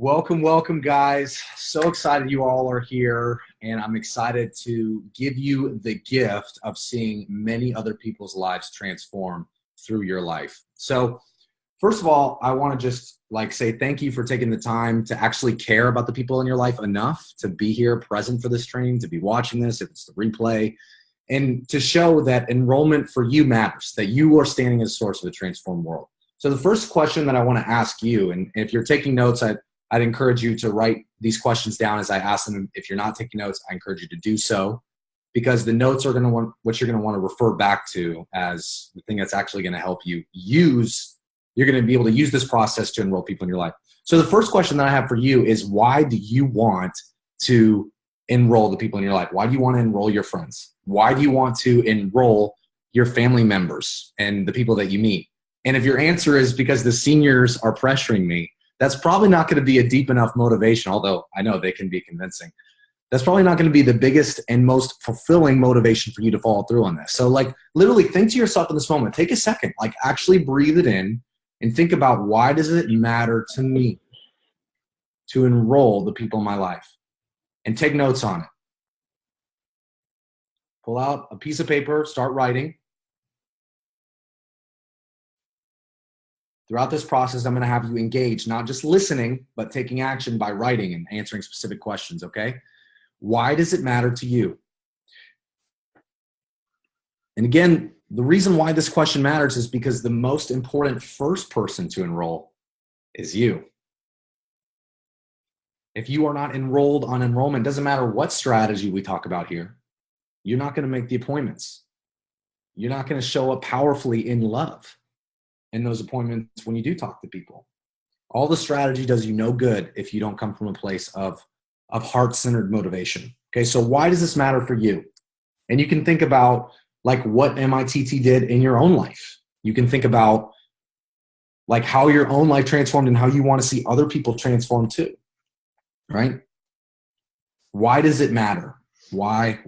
Welcome, welcome, guys. So excited you all are here, and I'm excited to give you the gift of seeing many other people's lives transform through your life. So, first of all, I want to just say thank you for taking the time to actually care about the people in your life enough to be here present for this training, to be watching this, if it's the replay, and to show that enrollment for you matters, that you are standing as a source of a transformed world. So the first question that I want to ask you, and if you're taking notes, I'd encourage you to write these questions down as I ask them. If you're not taking notes, I encourage you to do so, because the notes are going to want what you're going to want to refer back to as the thing that's actually going to help you use. You're going to be able to use this process to enroll people in your life. So the first question that I have for you is, why do you want to enroll the people in your life? Why do you want to enroll your friends? Why do you want to enroll your family members and the people that you meet? And if your answer is because the seniors are pressuring me, that's probably not going to be a deep enough motivation, although I know they can be convincing. That's probably not going to be the biggest and most fulfilling motivation for you to follow through on this. So literally think to yourself in this moment, take a second, actually breathe it in and think about, why does it matter to me to enroll the people in my life? And take notes on it. Pull out a piece of paper, start writing. Throughout this process, I'm going to have you engage, not just listening, but taking action by writing and answering specific questions, okay? Why does it matter to you? And again, the reason why this question matters is because the most important first person to enroll is you. If you are not enrolled on enrollment, doesn't matter what strategy we talk about here, you're not going to make the appointments. You're not going to show up powerfully in love in those appointments when you do talk to people. All the strategy does you no good if you don't come from a place of heart-centered motivation. Okay, so why does this matter for you? And you can think about what MITT did in your own life. You can think about how your own life transformed and how you want to see other people transform too, right? Why does it matter? Why?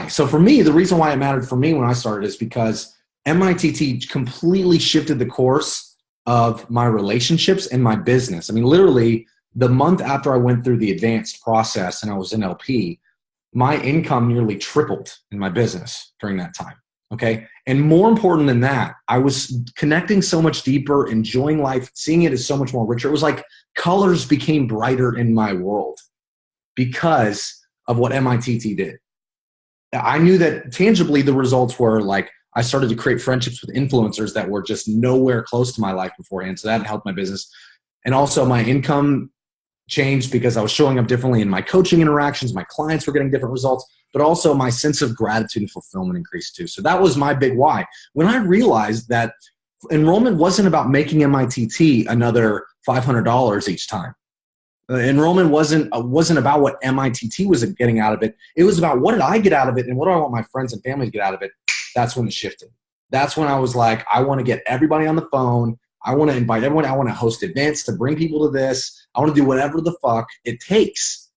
So for me, the reason why it mattered for me when I started is because MITT completely shifted the course of my relationships and my business. I mean, literally, the month after I went through the advanced process and I was in LP, my income nearly tripled in my business during that time, okay? And more important than that, I was connecting so much deeper, enjoying life, seeing it as so much more richer. It was like colors became brighter in my world because of what MITT did. I knew that tangibly the results were I started to create friendships with influencers that were just nowhere close to my life beforehand. So that helped my business. And also my income changed because I was showing up differently in my coaching interactions. My clients were getting different results, but also my sense of gratitude and fulfillment increased too. So that was my big why. When I realized that enrollment wasn't about making MITT another $500 each time. Enrollment wasn't about what MITT was getting out of it. It was about, what did I get out of it and what do I want my friends and family to get out of it? That's when it shifted. That's when I was I want to get everybody on the phone. I want to invite everyone. I want to host events to bring people to this. I want to do whatever the fuck it takes,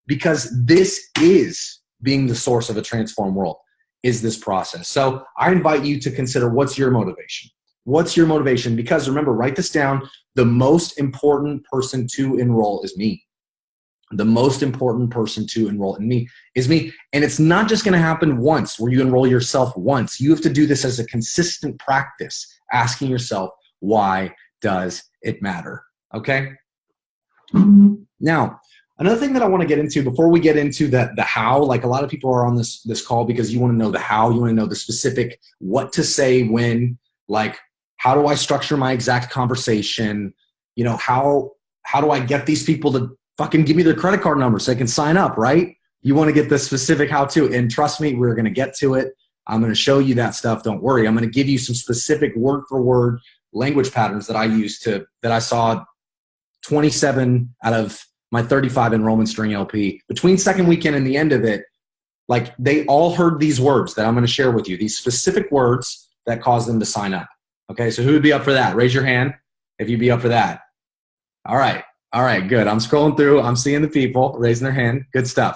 because this is being the source of a transformed world, is this process. So I invite you to consider, what's your motivation? What's your motivation? Because remember, write this down. The most important person to enroll is me. The most important person to enroll in me is me. And it's not just going to happen once where you enroll yourself once. You have to do this as a consistent practice, asking yourself, why does it matter? Okay? Now, another thing that I want to get into before we get into the how, a lot of people are on this call because you want to know the how, you want to know the specific what to say when, how do I structure my exact conversation? How do I get these people to fucking give me their credit card number so they can sign up, right? You want to get the specific how to, and trust me, we're going to get to it. I'm going to show you that stuff. Don't worry. I'm going to give you some specific word for word language patterns that I used that I saw 27 out of my 35 enrollments during LP. Between second weekend and the end of it, they all heard these words that I'm going to share with you, these specific words that caused them to sign up. Okay, so who would be up for that? Raise your hand if you'd be up for that. All right, good. I'm scrolling through. I'm seeing the people raising their hand. Good stuff.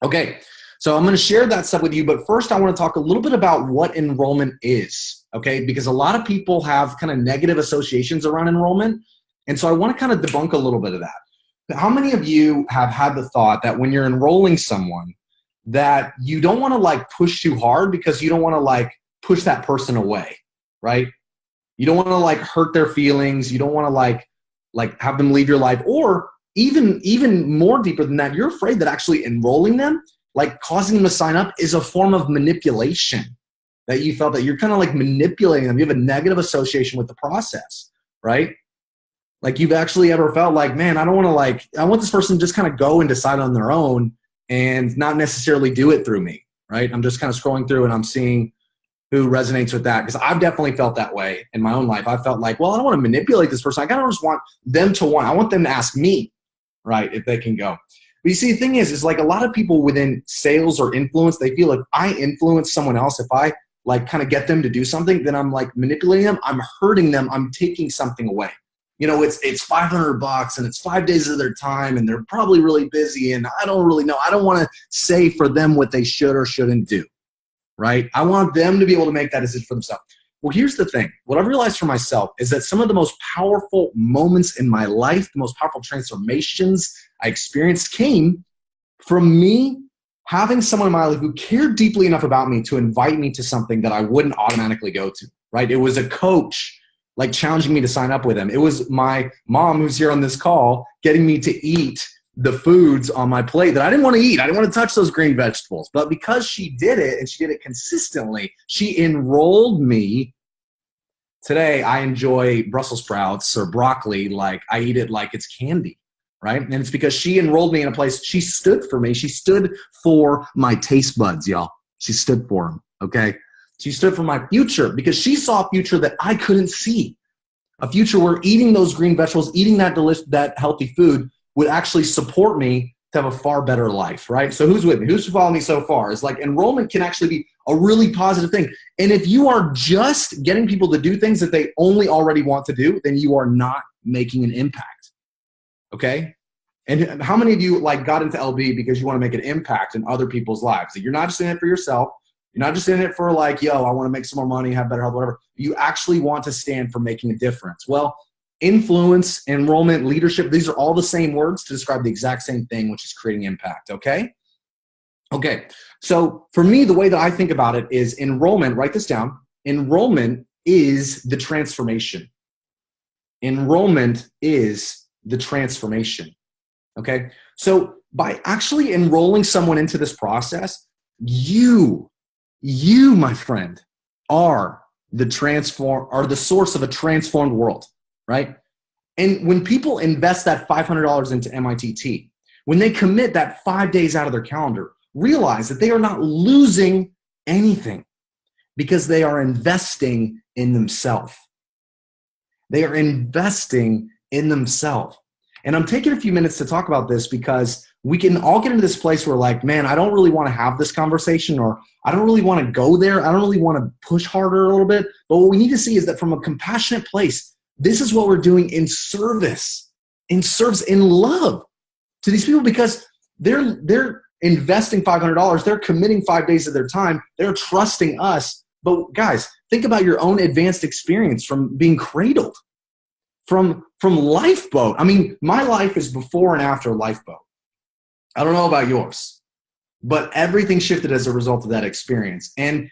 Okay, so I'm going to share that stuff with you, but first I want to talk a little bit about what enrollment is, okay? Because a lot of people have kind of negative associations around enrollment, And so I want to kind of debunk a little bit of that. How many of you have had the thought that when you're enrolling someone that you don't want to like push too hard because you don't want to like push that person away, right? You don't want to like hurt their feelings. You don't want to like have them leave your life, or even more deeper than that, you're afraid that actually enrolling them, like causing them to sign up, is a form of manipulation, that you felt that you're kind of like manipulating them. You have a negative association with the process, right? Like you've actually ever felt like, man, I want this person to just kind of go and decide on their own and not necessarily do it through me, right? I'm just kind of scrolling through and I'm seeing who resonates with that, because I've definitely felt that way in my own life. I felt like, well, I don't want to manipulate this person. I kind of just want them to I want them to ask me, right, if they can go. But you see, the thing is like a lot of people within sales or influence, they feel like I influence someone else. If I like kind of get them to do something, then I'm like manipulating them. I'm hurting them. I'm taking something away. You know, it's $500 and it's 5 days of their time and they're probably really busy and I don't really know. I don't want to say for them what they should or shouldn't do, right? I want them to be able to make that decision for themselves. Well, here's the thing. What I've realized for myself is that some of the most powerful moments in my life, the most powerful transformations I experienced, came from me having someone in my life who cared deeply enough about me to invite me to something that I wouldn't automatically go to, right? It was a coach like challenging me to sign up with him. It was my mom, who's here on this call, getting me to eat the foods on my plate that I didn't want to eat. I didn't want to touch those green vegetables. But because she did it, and she did it consistently, she enrolled me. Today, I enjoy Brussels sprouts or broccoli like I eat it like it's candy, right? And it's because she enrolled me in a place. She stood for me. She stood for my taste buds, y'all. She stood for them, okay? She stood for my future because she saw a future that I couldn't see. A future where eating those green vegetables, eating that healthy food would actually support me to have a far better life, right? So who's with me? Who's following me so far? It's like enrollment can actually be a really positive thing. And if you are just getting people to do things that they only already want to do, then you are not making an impact, okay? And how many of you like got into LB because you want to make an impact in other people's lives? That you're not just in it for yourself. You're not just in it for like, yo, I want to make some more money, have better health, whatever. You actually want to stand for making a difference. Well, influence, enrollment, leadership, these are all the same words to describe the exact same thing, which is creating impact, okay? Okay, so for me, the way that I think about it is enrollment, write this down, enrollment is the transformation. Enrollment is the transformation, okay? So by actually enrolling someone into this process, you, my friend, are the source of a transformed world, right? And when people invest that $500 into MITT, when they commit that 5 days out of their calendar, realize that they are not losing anything because they are investing in themselves. They are investing in themselves. And I'm taking a few minutes to talk about this because we can all get into this place where like, man, I don't really want to have this conversation, or I don't really want to go there. I don't really want to push harder a little bit. But what we need to see is that from a compassionate place, this is what we're doing in service, in love to these people, because they're investing $500. They're committing 5 days of their time. They're trusting us. But guys, think about your own advanced experience from being cradled, from Lifeboat. I mean, my life is before and after Lifeboat. I don't know about yours, but everything shifted as a result of that experience. And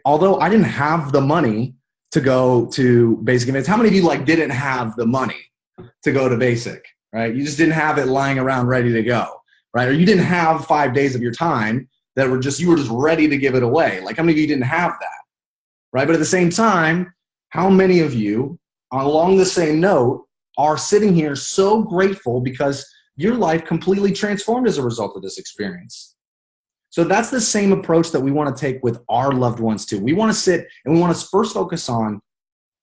although I didn't have the money to go to Basic Advanced, how many of you like didn't have the money to go to Basic, right? You just didn't have it lying around ready to go, right? Or you didn't have 5 days of your time that you were just ready to give it away. Like how many of you didn't have that, right? But at the same time, how many of you along the same note are sitting here so grateful because your life completely transformed as a result of this experience? So that's the same approach that we want to take with our loved ones too. We want to sit and we want to first focus on,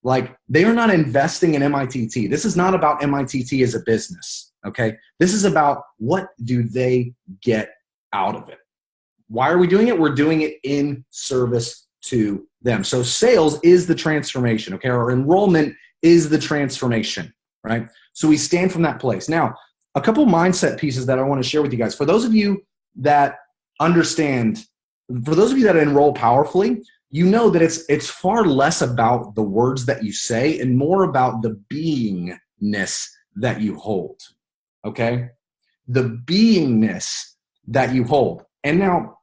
like, they are not investing in MITT. This is not about MITT as a business, okay? This is about what do they get out of it. Why are we doing it? We're doing it in service to them. So sales is the transformation, okay? Or enrollment is the transformation, right? So we stand from that place. Now, a couple mindset pieces that I want to share with you guys. For those of you that understand, for those of you that enroll powerfully, you know that it's far less about the words that you say and more about the being beingness that you hold, okay? The beingness that you hold. And now,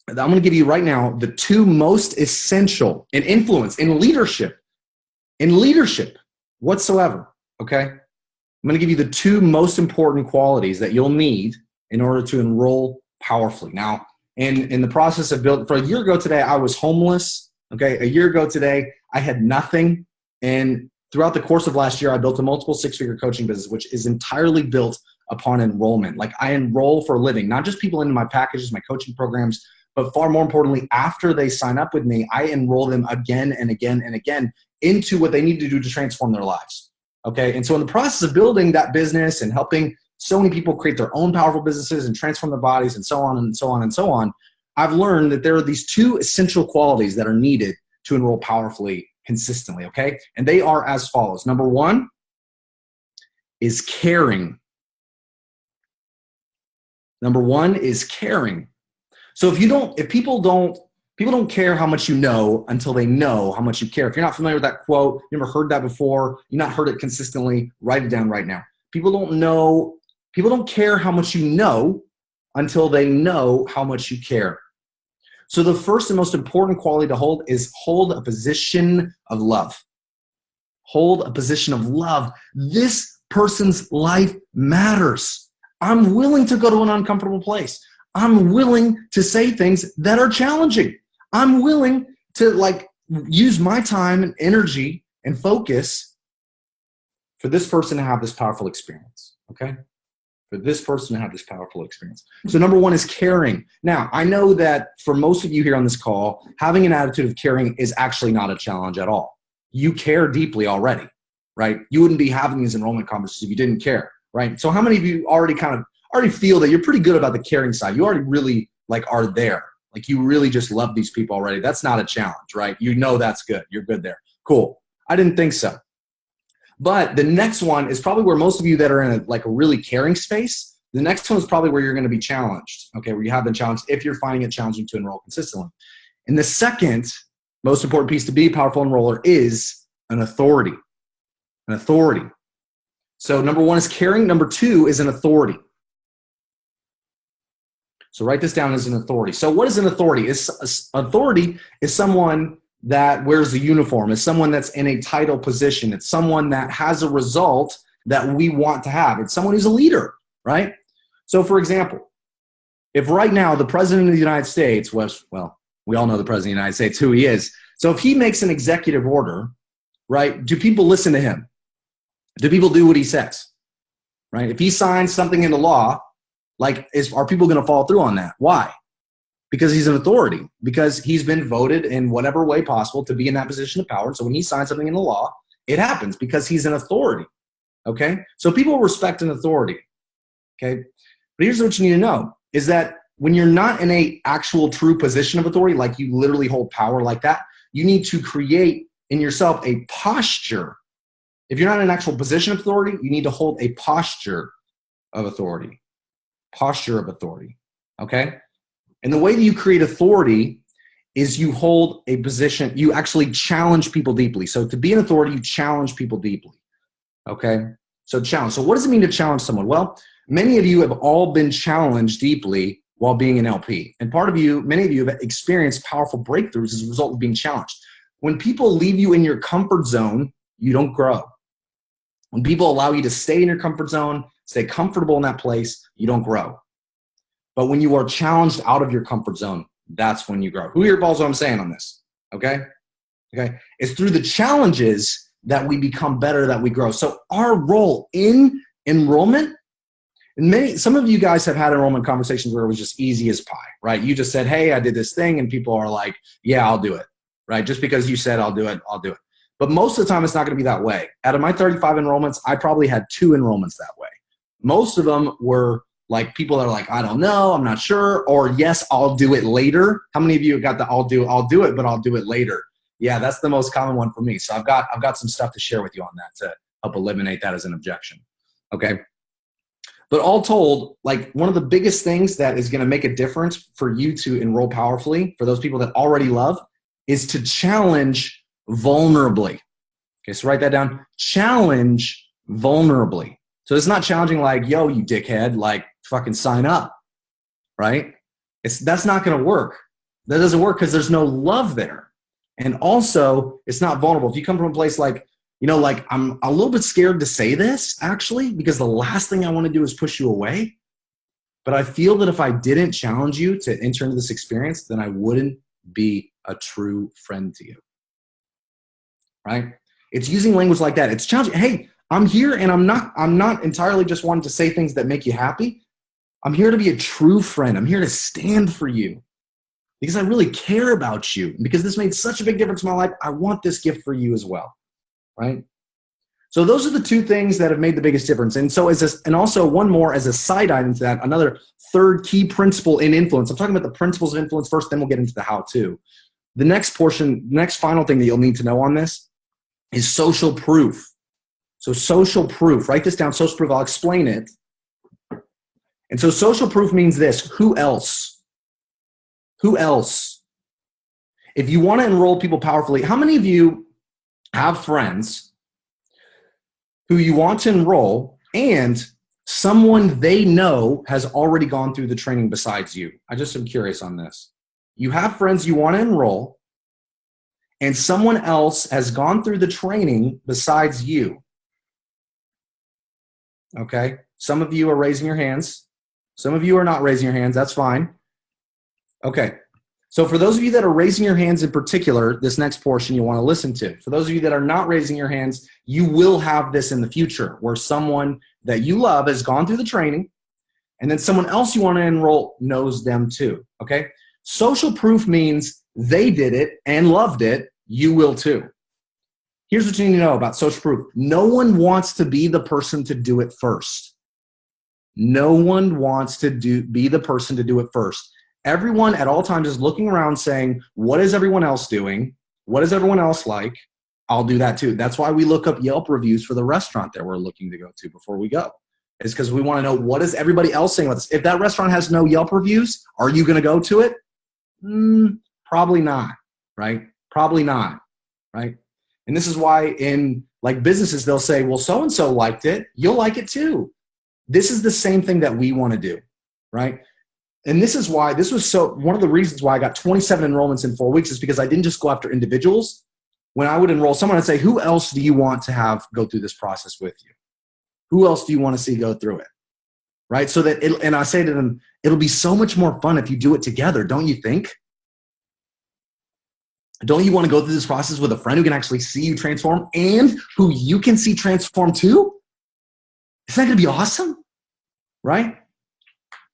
I'm going to give you right now the two most essential in influence, in leadership whatsoever, okay? I'm going to give you the two most important qualities that you'll need in order to enroll powerfully. Now, in the process of building, for a year ago today, I was homeless, okay? A year ago today, I had nothing. And throughout the course of last year, I built a multiple six-figure coaching business, which is entirely built upon enrollment. Like, I enroll for a living, not just people into my packages, my coaching programs, but far more importantly, after they sign up with me, I enroll them again and again and again into what they need to do to transform their lives. Okay. And so in the process of building that business and helping so many people create their own powerful businesses and transform their bodies and so on and so on and so on, I've learned that there are these two essential qualities that are needed to enroll powerfully consistently. Okay. And they are as follows. Number one is caring. Number one is caring. So if people don't care how much you know until they know how much you care. If you're not familiar with that quote, you never heard that before, you've not heard it consistently, write it down right now. People don't care how much you know until they know how much you care. So the first and most important quality to hold is hold a position of love. Hold a position of love. This person's life matters. I'm willing to go to an uncomfortable place. I'm willing to say things that are challenging. I'm willing to use my time and energy and focus for this person to have this powerful experience, okay? For this person to have this powerful experience. So number one is caring. Now, I know that for most of you here on this call, having an attitude of caring is actually not a challenge at all. You care deeply already, right? You wouldn't be having these enrollment conversations if you didn't care, right? So how many of you already feel that you're pretty good about the caring side? You already really are there. Like, you really just love these people already. That's not a challenge, right? You know that's good. You're good there. Cool. I didn't think so. But the next one is probably where most of you that are in a really caring space, the next one is probably where you're going to be challenged, okay, where you have been challenged if you're finding it challenging to enroll consistently. And the second most important piece to be a powerful enroller is an authority. An authority. So number one is caring. Number two is an authority. So write this down as an authority. So what is an authority? Authority is someone that wears a uniform. It's someone that's in a title position. It's someone that has a result that we want to have. It's someone who's a leader, right? So for example, if right now the president of the United States was, well, we all know the president of the United States, who he is. So if he makes an executive order, right, do people listen to him? Do people do what he says, right? If he signs something into law, are people going to follow through on that? Why? Because he's an authority, because he's been voted in whatever way possible to be in that position of power. So when he signs something into law, it happens because he's an authority, okay? So people respect an authority, okay? But here's what you need to know is that when you're not in a actual true position of authority, like you literally hold power like that, you need to create in yourself a posture. If you're not in an actual position of authority, you need to hold a posture of authority. Posture of authority, okay? And the way that you create authority is you hold a position, you actually challenge people deeply. So to be an authority, you challenge people deeply, okay? So challenge. So what does it mean to challenge someone? Well, many of you have all been challenged deeply while being an LP. And many of you have experienced powerful breakthroughs as a result of being challenged. When people leave you in your comfort zone, you don't grow. When people allow you to stay in your comfort zone, stay comfortable in that place, you don't grow. But when you are challenged out of your comfort zone, that's when you grow. Who here follows what I'm saying on this? Okay? Okay? It's through the challenges that we become better, that we grow. So our role in enrollment, and some of you guys have had enrollment conversations where it was just easy as pie, right? You just said, hey, I did this thing, and people are like, yeah, I'll do it, right? Just because you said I'll do it, I'll do it. But most of the time, it's not going to be that way. Out of my 35 enrollments, I probably had 2 enrollments that way. Most of them were people that are like, I don't know, I'm not sure, or yes, I'll do it later. How many of you got the I'll do it, but I'll do it later? Yeah, that's the most common one for me. So I've got some stuff to share with you on that to help eliminate that as an objection. Okay. But all told, one of the biggest things that is going to make a difference for you to enroll powerfully, for those people that already love, is to challenge vulnerably. Okay, so write that down. Challenge vulnerably. So it's not challenging like, yo, you dickhead, like fucking sign up, right? That's not going to work. That doesn't work because there's no love there. And also, it's not vulnerable. If you come from a place like, like I'm a little bit scared to say this actually, because the last thing I want to do is push you away. But I feel that if I didn't challenge you to enter into this experience, then I wouldn't be a true friend to you, right? It's using language like that. It's challenging. Hey, I'm here and I'm not entirely just wanting to say things that make you happy. I'm here to be a true friend. I'm here to stand for you because I really care about you. And because this made such a big difference in my life, I want this gift for you as well, right? So those are the two things that have made the biggest difference. And so and also one more as a side item to that, another third key principle in influence. I'm talking about the principles of influence first, then we'll get into the how-to. The next portion, next final thing that you'll need to know on this is social proof. So social proof, write this down, social proof, I'll explain it. And so social proof means this, who else? Who else? If you want to enroll people powerfully, how many of you have friends who you want to enroll and someone they know has already gone through the training besides you? I just am curious on this. You have friends you want to enroll and someone else has gone through the training besides you. Okay, some of you are raising your hands. Some of you are not raising your hands. That's fine. Okay, so for those of you that are raising your hands in particular, this next portion you want to listen to. For those of you that are not raising your hands, you will have this in the future where someone that you love has gone through the training and then someone else you want to enroll knows them too. Okay, social proof means they did it and loved it. You will too. Here's what you need to know about social proof. No one wants to be the person to do it first. No one wants to be the person to do it first. Everyone at all times is looking around saying, what is everyone else doing? What is everyone else like? I'll do that too. That's why we look up Yelp reviews for the restaurant that we're looking to go to before we go. It's because we want to know what is everybody else saying about this. If that restaurant has no Yelp reviews, are you going to go to it? Probably not, right? Probably not, right? And this is why in like businesses, they'll say, well, so-and-so liked it. You'll like it too. This is the same thing that we want to do, right? And this is why one of the reasons why I got 27 enrollments in 4 weeks is because I didn't just go after individuals. When I would enroll someone, I'd say, who else do you want to have go through this process with you? Who else do you want to see go through it? Right? So that, and I say to them, it'll be so much more fun if you do it together, don't you think? Don't you want to go through this process with a friend who can actually see you transform and who you can see transform too? Isn't that going to be awesome? Right?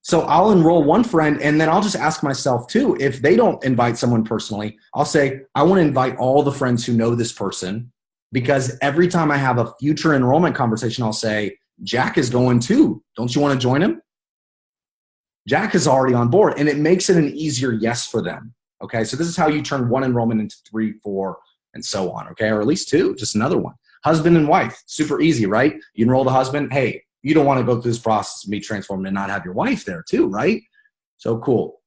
So I'll enroll one friend and then I'll just ask myself too, if they don't invite someone personally, I'll say, I want to invite all the friends who know this person because every time I have a future enrollment conversation, I'll say, Jack is going too. Don't you want to join him? Jack is already on board and it makes it an easier yes for them. Okay, so this is how you turn one enrollment into 3, 4, and so on, okay? Or at least 2, just another one. Husband and wife, super easy, right? You enroll the husband, hey, you don't want to go through this process and be transformed and not have your wife there too, right? So cool.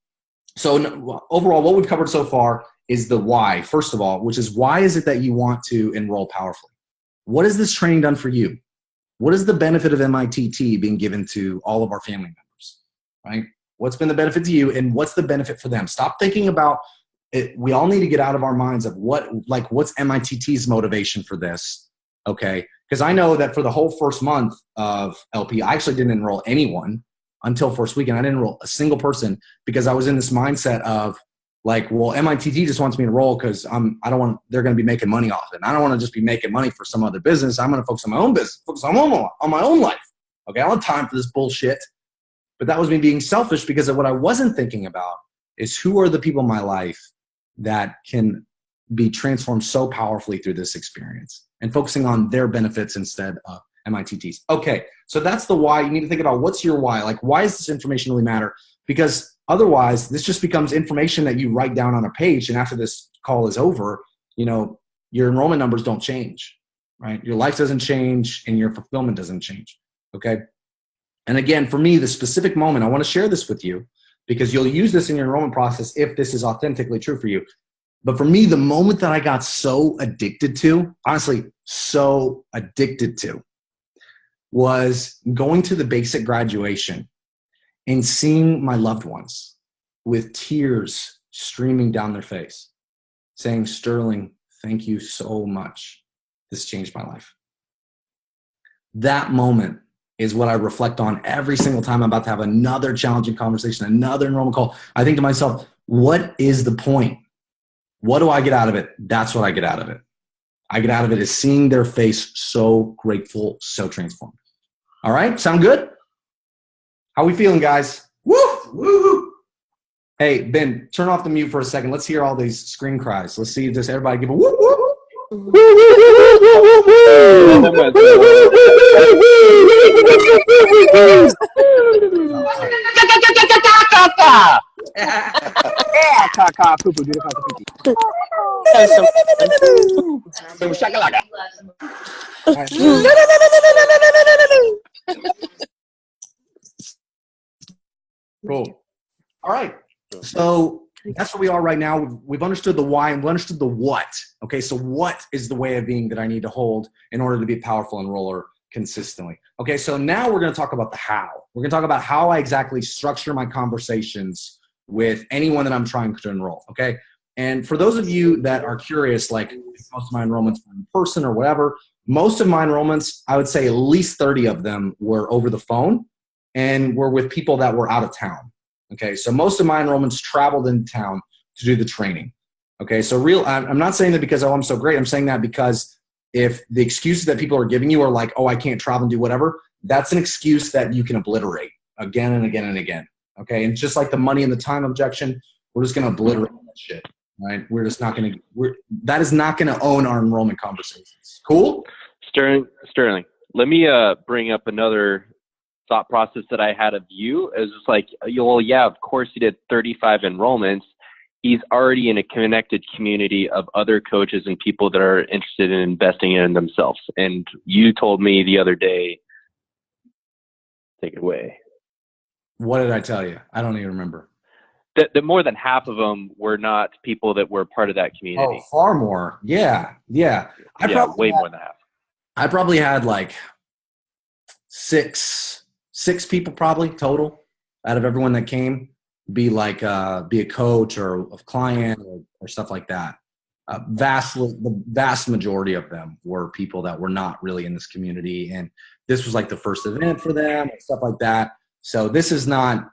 So overall, what we've covered so far is the why, first of all, which is why is it that you want to enroll powerfully? What has this training done for you? What is the benefit of MITT being given to all of our family members, right? What's been the benefit to you and what's the benefit for them? Stop thinking about it. We all need to get out of our minds of what's MITT's motivation for this, okay? Because I know that for the whole first month of LP, I actually didn't enroll anyone until first weekend. I didn't enroll a single person because I was in this mindset of like, well, MITT just wants me to enroll because they're going to be making money off it. And I don't want to just be making money for some other business. I'm going to focus on my own business, focus on my own life. Okay, I don't have time for this bullshit. But that was me being selfish because of what I wasn't thinking about is who are the people in my life that can be transformed so powerfully through this experience and focusing on their benefits instead of MITT's. Okay, so that's the why. You need to think about what's your why. Like, why does this information really matter? Because otherwise, this just becomes information that you write down on a page, and after this call is over, your enrollment numbers don't change, right? Your life doesn't change, and your fulfillment doesn't change, okay? And again, for me, the specific moment, I want to share this with you because you'll use this in your enrollment process if this is authentically true for you. But for me, the moment that I got so addicted to, honestly, so addicted to, was going to the basic graduation and seeing my loved ones with tears streaming down their face, saying, Sterling, thank you so much. This changed my life. That moment is what I reflect on every single time I'm about to have another challenging conversation, another enrollment call. I think to myself, what is the point? What do I get out of it? That's what I get out of it. I get out of it is seeing their face so grateful, so transformed. All right, sound good? How we feeling, guys? Woo! Woo! Hey, Ben, turn off the mute for a second. Let's hear all these screen cries. Let's see just everybody give a woo woo. Cool. All right. So that's where we are right now. We've understood the why and we understood the what. Okay, so what is the way of being that I need to hold in order to be a powerful enroller consistently? Okay, so now we're going to talk about the how. We're going to talk about how I exactly structure my conversations with anyone that I'm trying to enroll. Okay, and for those of you that are curious, like most of my enrollments were in person or whatever, most of my enrollments, I would say at least 30 of them were over the phone and were with people that were out of town. Okay, so most of my enrollments traveled into town to do the training. Okay, so I'm not saying that because, oh, I'm so great. I'm saying that because if the excuses that people are giving you are like, oh, I can't travel and do whatever, that's an excuse that you can obliterate again and again and again. Okay, and just like the money and the time objection, we're just going to obliterate that shit, right? We're just not going to, that is not going to own our enrollment conversations. Cool? Sterling, let me bring up another thought process that I had of you. Is just like, well, yeah, of course he did 35 enrollments. He's already in a connected community of other coaches and people that are interested in investing in themselves. And you told me the other day, take it away. What did I tell you? I don't even remember. That more than half of them were not people that were part of that community. Oh, far more. Yeah. Way more than half. I probably had like six people probably total out of everyone that came be a coach or a client or stuff like that. The vast majority of them were people that were not really in this community, and this was like the first event for them and stuff like that. So this is not,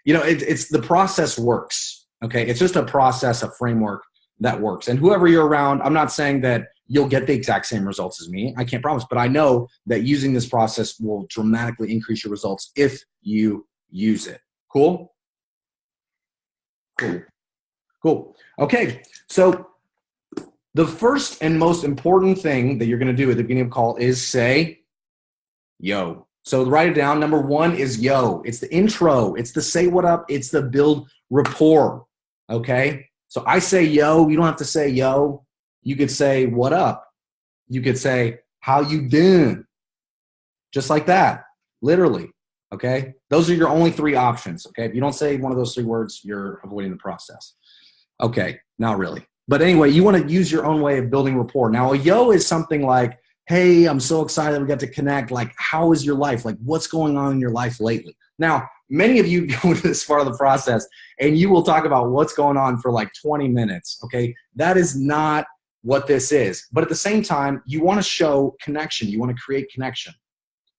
it's the process works. Okay, it's just a process, a framework that works. And whoever you're around, I'm not saying that you'll get the exact same results as me. I can't promise, but I know that using this process will dramatically increase your results if you use it. Cool? Cool. Okay, so the first and most important thing that you're going to do at the beginning of a call is say, yo. So write it down. Number one is yo. It's the intro. It's the say what up. It's the build rapport. Okay? So I say yo. You don't have to say yo. You could say what up. You could say how you doing. Just like that. Literally. Okay? Those are your only three options. Okay? If you don't say one of those three words, you're avoiding the process. Okay, not really. But anyway, you want to use your own way of building rapport. Now, a yo is something like, hey, I'm so excited we got to connect. Like, how is your life? Like, what's going on in your life lately? Now, many of you go to this part of the process and you will talk about what's going on for like 20 minutes. Okay, that is not what this is. But at the same time, you want to show connection. You want to create connection.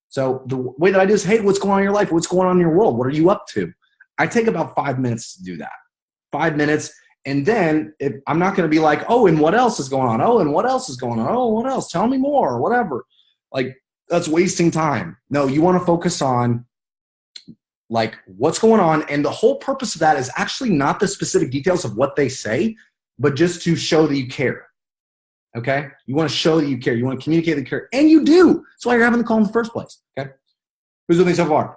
So the way that I do is, hey, what's going on in your life? What's going on in your world? What are you up to? I take about 5 minutes to do that. 5 minutes. And then I'm not going to be like, oh, and what else is going on? Oh, and what else is going on? Oh, what else? Tell me more, or whatever. Like, that's wasting time. No, you want to focus on like what's going on. And the whole purpose of that is actually not the specific details of what they say, but just to show that you care. Okay? You want to show that you care. You want to communicate that you care. And you do. That's why you're having the call in the first place. Okay? Who's with me so far?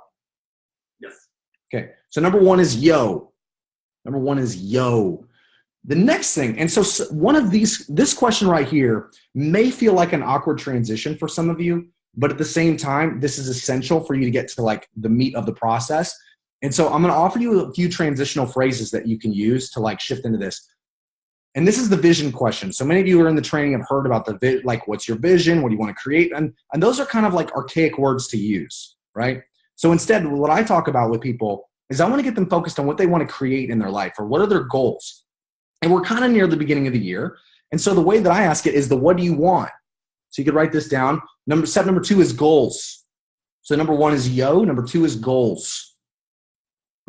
Yes. Okay. So number one is yo. Number one is yo. The next thing, and so one of these, this question right here may feel like an awkward transition for some of you, but at the same time, this is essential for you to get to like the meat of the process. And so I'm going to offer you a few transitional phrases that you can use to like shift into this. And this is the vision question. So many of you who are in the training have heard about like, what's your vision? What do you want to create? And those are kind of like archaic words to use, right? So instead, what I talk about with people is I want to get them focused on what they want to create in their life, or what are their goals. And we're kind of near the beginning of the year. And so the way that I ask it is what do you want? So you could write this down. Step number 2 is goals. So number 1 is yo. Number 2 is goals.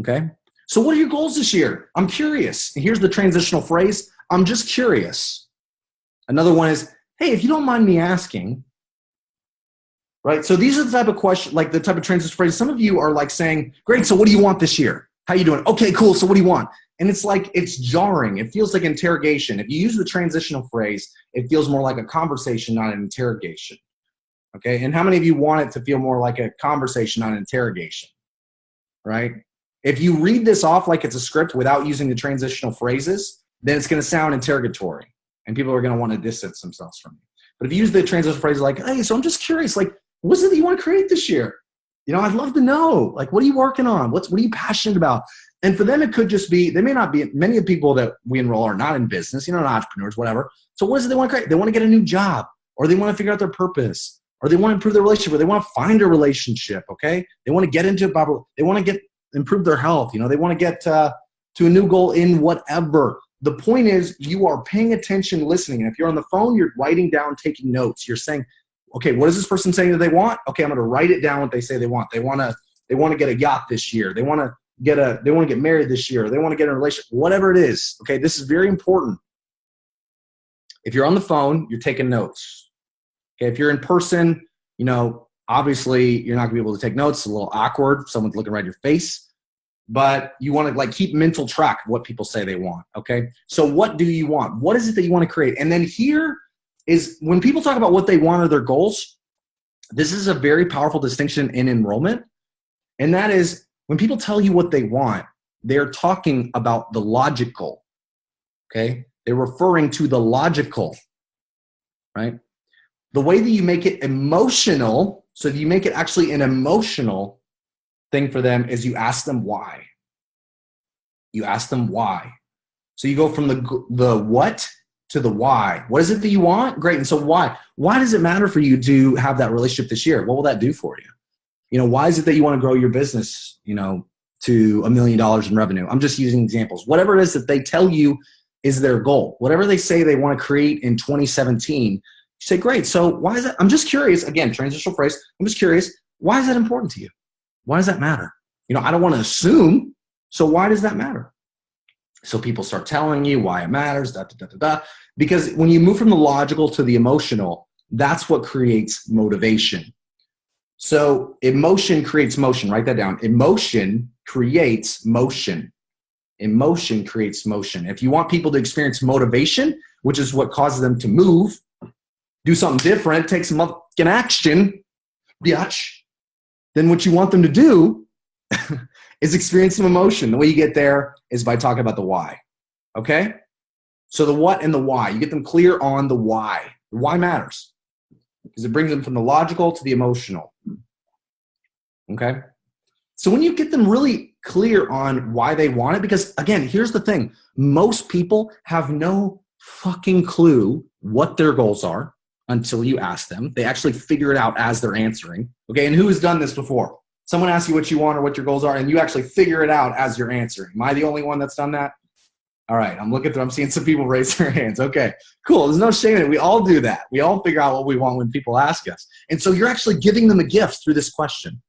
Okay. So what are your goals this year? I'm curious. And here's the transitional phrase. I'm just curious. Another one is, hey, if you don't mind me asking, right? So these are the type of question, like the type of transitional phrase. Some of you are like saying, great, so what do you want this year? How you doing? Okay, cool, so what do you want? And it's like, it's jarring. It feels like interrogation. If you use the transitional phrase, it feels more like a conversation, not an interrogation. Okay, and how many of you want it to feel more like a conversation, not an interrogation, right? If you read this off like it's a script without using the transitional phrases, then it's going to sound interrogatory, and people are going to want to distance themselves from you. But if you use the transitional phrase like, hey, so I'm just curious, like, what is it that you want to create this year? You know, I'd love to know, like, what are you working on? What are you passionate about? And for them, it could just be, they may not be, many of the people that we enroll are not in business, you know, not entrepreneurs, whatever. So what is it they want to create? They want to get a new job, or they want to figure out their purpose, or they want to improve their relationship, or they want to find a relationship, okay? They want to get into it, they want to improve their health, you know, they want to get to a new goal in whatever. The point is, you are paying attention, listening. And if you're on the phone, you're writing down, taking notes. You're saying, okay, what is this person saying that they want? Okay, I'm going to write it down what they say they want. They want to get a yacht this year. They want to get married this year. They want to get in a relationship, whatever it is. Okay, this is very important. If you're on the phone, you're taking notes. Okay, if you're in person, you know, obviously you're not going to be able to take notes. It's a little awkward. Someone's looking right at your face. But you want to like keep mental track of what people say they want, okay? So what do you want? What is it that you want to create? And then here is when people talk about what they want or their goals, this is a very powerful distinction in enrollment. And that is when people tell you what they want, they're talking about the logical, okay? They're referring to the logical, right? The way that you make it emotional, so you make it actually an emotional thing for them, is you ask them why. You ask them why. So you go from the what to the why. What is it that you want? Great. And so why? Why does it matter for you to have that relationship this year? What will that do for you? You know, why is it that you want to grow your business, you know, to $1 million in revenue? I'm just using examples. Whatever it is that they tell you is their goal, whatever they say they want to create in 2017, you say, great. So why is that? I'm just curious. Again, transitional phrase. I'm just curious. Why is that important to you? Why does that matter? You know, I don't want to assume. So why does that matter? So people start telling you why it matters, because when you move from the logical to the emotional, that's what creates motivation. So emotion creates motion. Write that down. Emotion creates motion. Emotion creates motion. If you want people to experience motivation, which is what causes them to move, do something different, take some fucking action, biatch, then what you want them to do is experience some emotion. The way you get there is by talking about the why, okay? So the what and the why. You get them clear on the why. The why matters because it brings them from the logical to the emotional, okay? So when you get them really clear on why they want it, because again, here's the thing. Most people have no fucking clue what their goals are until you ask them. They actually figure it out as they're answering. Okay, and who has done this before? Someone asks you what you want or what your goals are, and you actually figure it out as you're answering. Am I the only one that's done that? All right, I'm seeing some people raise their hands. Okay, cool. There's no shame in it. We all do that. We all figure out what we want when people ask us. And so you're actually giving them a gift through this question.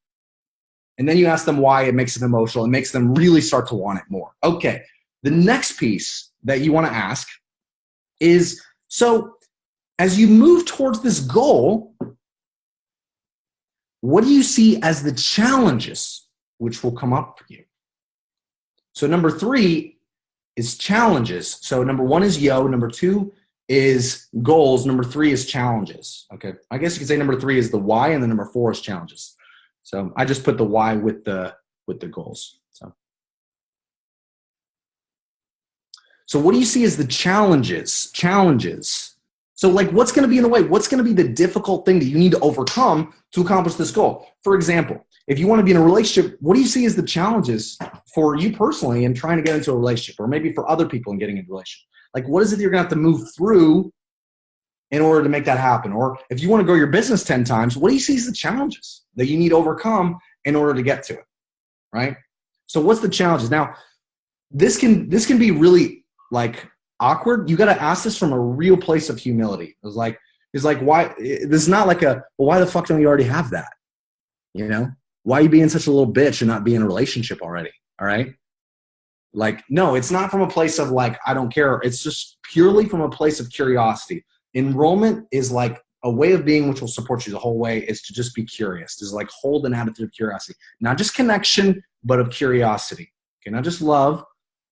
And then you ask them why. It makes it emotional. It makes them really start to want it more. Okay, the next piece that you want to ask is, so as you move towards this goal, what do you see as the challenges which will come up for you? So number 3 is challenges. So number 1 is yo, number 2 is goals, number 3 is challenges. Okay, I guess you could say number 3 is the why, and then number 4 is challenges. So I just put the why with the goals. So what do you see as the challenges? So like, what's going to be in the way? What's going to be the difficult thing that you need to overcome to accomplish this goal? For example, if you want to be in a relationship, what do you see as the challenges for you personally in trying to get into a relationship, or maybe for other people in getting into a relationship? Like, what is it you're going to have to move through in order to make that happen? Or if you want to grow your business 10 times, what do you see as the challenges that you need to overcome in order to get to it, right? So what's the challenges? Now, this can be really like awkward. You got to ask this from a real place of humility. It's like, why? This is not like well, why the fuck don't you already have that? You know, why are you being such a little bitch and not be in a relationship already? All right. Like, no, it's not from a place of like, I don't care. It's just purely from a place of curiosity. Enrollment is like a way of being which will support you the whole way, is to just be curious. Is like hold an attitude of curiosity, not just connection, but of curiosity. Okay, not just love,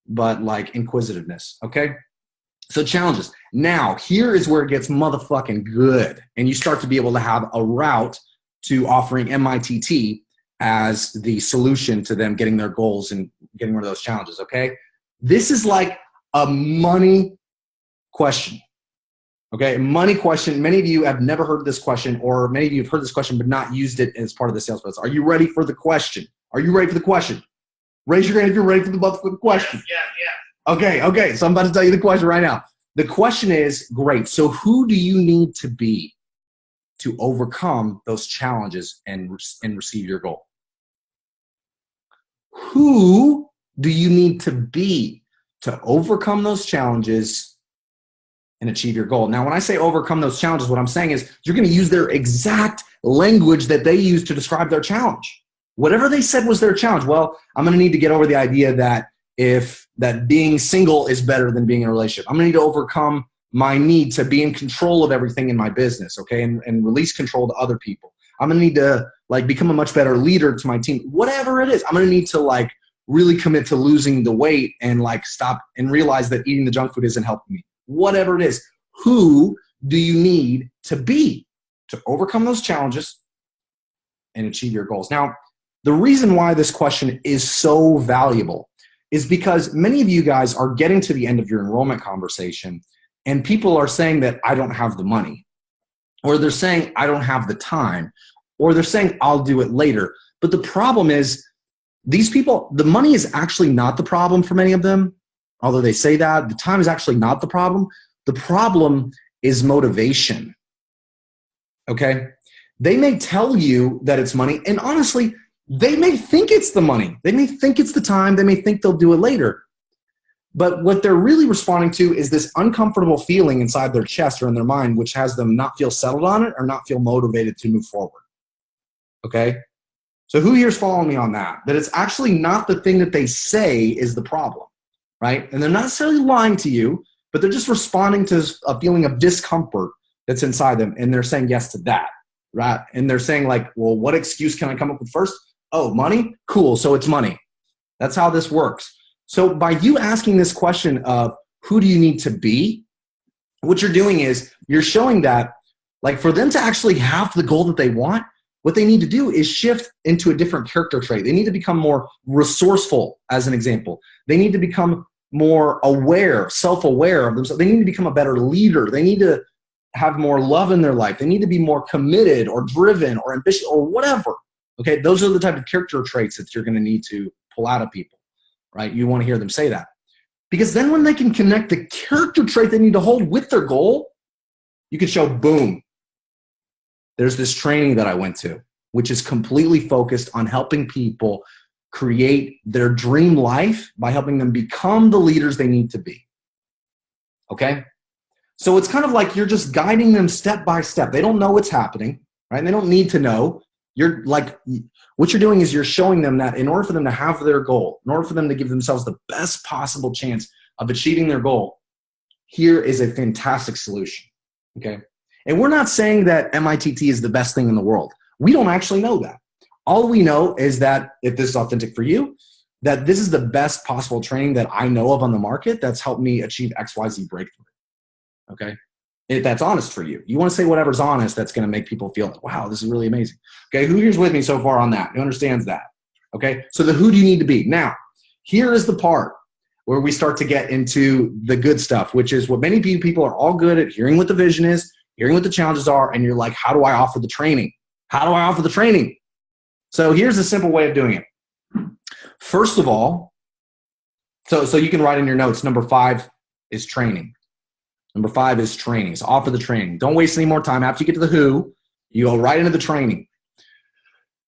but like inquisitiveness. Okay, so challenges. Now, here is where it gets motherfucking good, and you start to be able to have a route to offering MITT as the solution to them getting their goals and getting rid of those challenges. Okay, this is like a money question. Okay, money question. Many of you have never heard this question, or many of you have heard this question but not used it as part of the sales process. Are you ready for the question? Are you ready for the question? Raise your hand if you're ready for the question. Yeah. Okay, so I'm about to tell you the question right now. The question is, great, so who do you need to be to overcome those challenges and receive your goal? Who do you need to be to overcome those challenges and achieve your goal? Now, when I say overcome those challenges, what I'm saying is you're going to use their exact language that they use to describe their challenge. Whatever they said was their challenge. Well, I'm going to need to get over the idea that that being single is better than being in a relationship. I'm going to need to overcome my need to be in control of everything in my business, okay, and release control to other people. I'm going to need to like become a much better leader to my team. Whatever it is, I'm going to need to like really commit to losing the weight and like stop and realize that eating the junk food isn't helping me. Whatever it is, who do you need to be to overcome those challenges and achieve your goals? Now, the reason why this question is so valuable is because many of you guys are getting to the end of your enrollment conversation and people are saying that I don't have the money, or they're saying I don't have the time, or they're saying I'll do it later. But the problem is these people, the money is actually not the problem for many of them. Although they say that, the time is actually not the problem. The problem is motivation, okay? They may tell you that it's money, and honestly, they may think it's the money. They may think it's the time. They may think they'll do it later. But what they're really responding to is this uncomfortable feeling inside their chest or in their mind, which has them not feel settled on it or not feel motivated to move forward, okay? So who here's following me on that? That it's actually not the thing that they say is the problem. Right? And they're not necessarily lying to you, but they're just responding to a feeling of discomfort that's inside them. And they're saying yes to that, right? And they're saying like, well, what excuse can I come up with first? Oh, money? Cool, so it's money. That's how this works. So by you asking this question of who do you need to be, what you're doing is you're showing that like for them to actually have the goal that they want, what they need to do is shift into a different character trait. They need to become more resourceful, as an example. They need to become more aware, self-aware of themselves. They need to become a better leader. They need to have more love in their life. They need to be more committed or driven or ambitious or whatever. Okay, those are the type of character traits that you're going to need to pull out of people, right? You want to hear them say that. Because then when they can connect the character trait they need to hold with their goal, you can show, boom, there's this training that I went to, which is completely focused on helping people create their dream life by helping them become the leaders they need to be. Okay? So it's kind of like you're just guiding them step by step. They don't know what's happening, right? And they don't need to know. You're like, what you're doing is you're showing them that in order for them to have their goal, in order for them to give themselves the best possible chance of achieving their goal, here is a fantastic solution. Okay? And we're not saying that MITT is the best thing in the world. We don't actually know that. All we know is that if this is authentic for you, that this is the best possible training that I know of on the market that's helped me achieve XYZ breakthrough. Okay? If that's honest for you. You want to say whatever's honest that's going to make people feel like, wow, this is really amazing. Okay, who here's with me so far on that? Who understands that? Okay, so the who do you need to be? Now, here is the part where we start to get into the good stuff, which is what many people are all good at hearing what the vision is, hearing what the challenges are, and you're like, how do I offer the training? How do I offer the training? So here's a simple way of doing it. First of all, so you can write in your notes, number 5, is training. Number 5 is training. So offer the training. Don't waste any more time. After you get to the who, you go right into the training.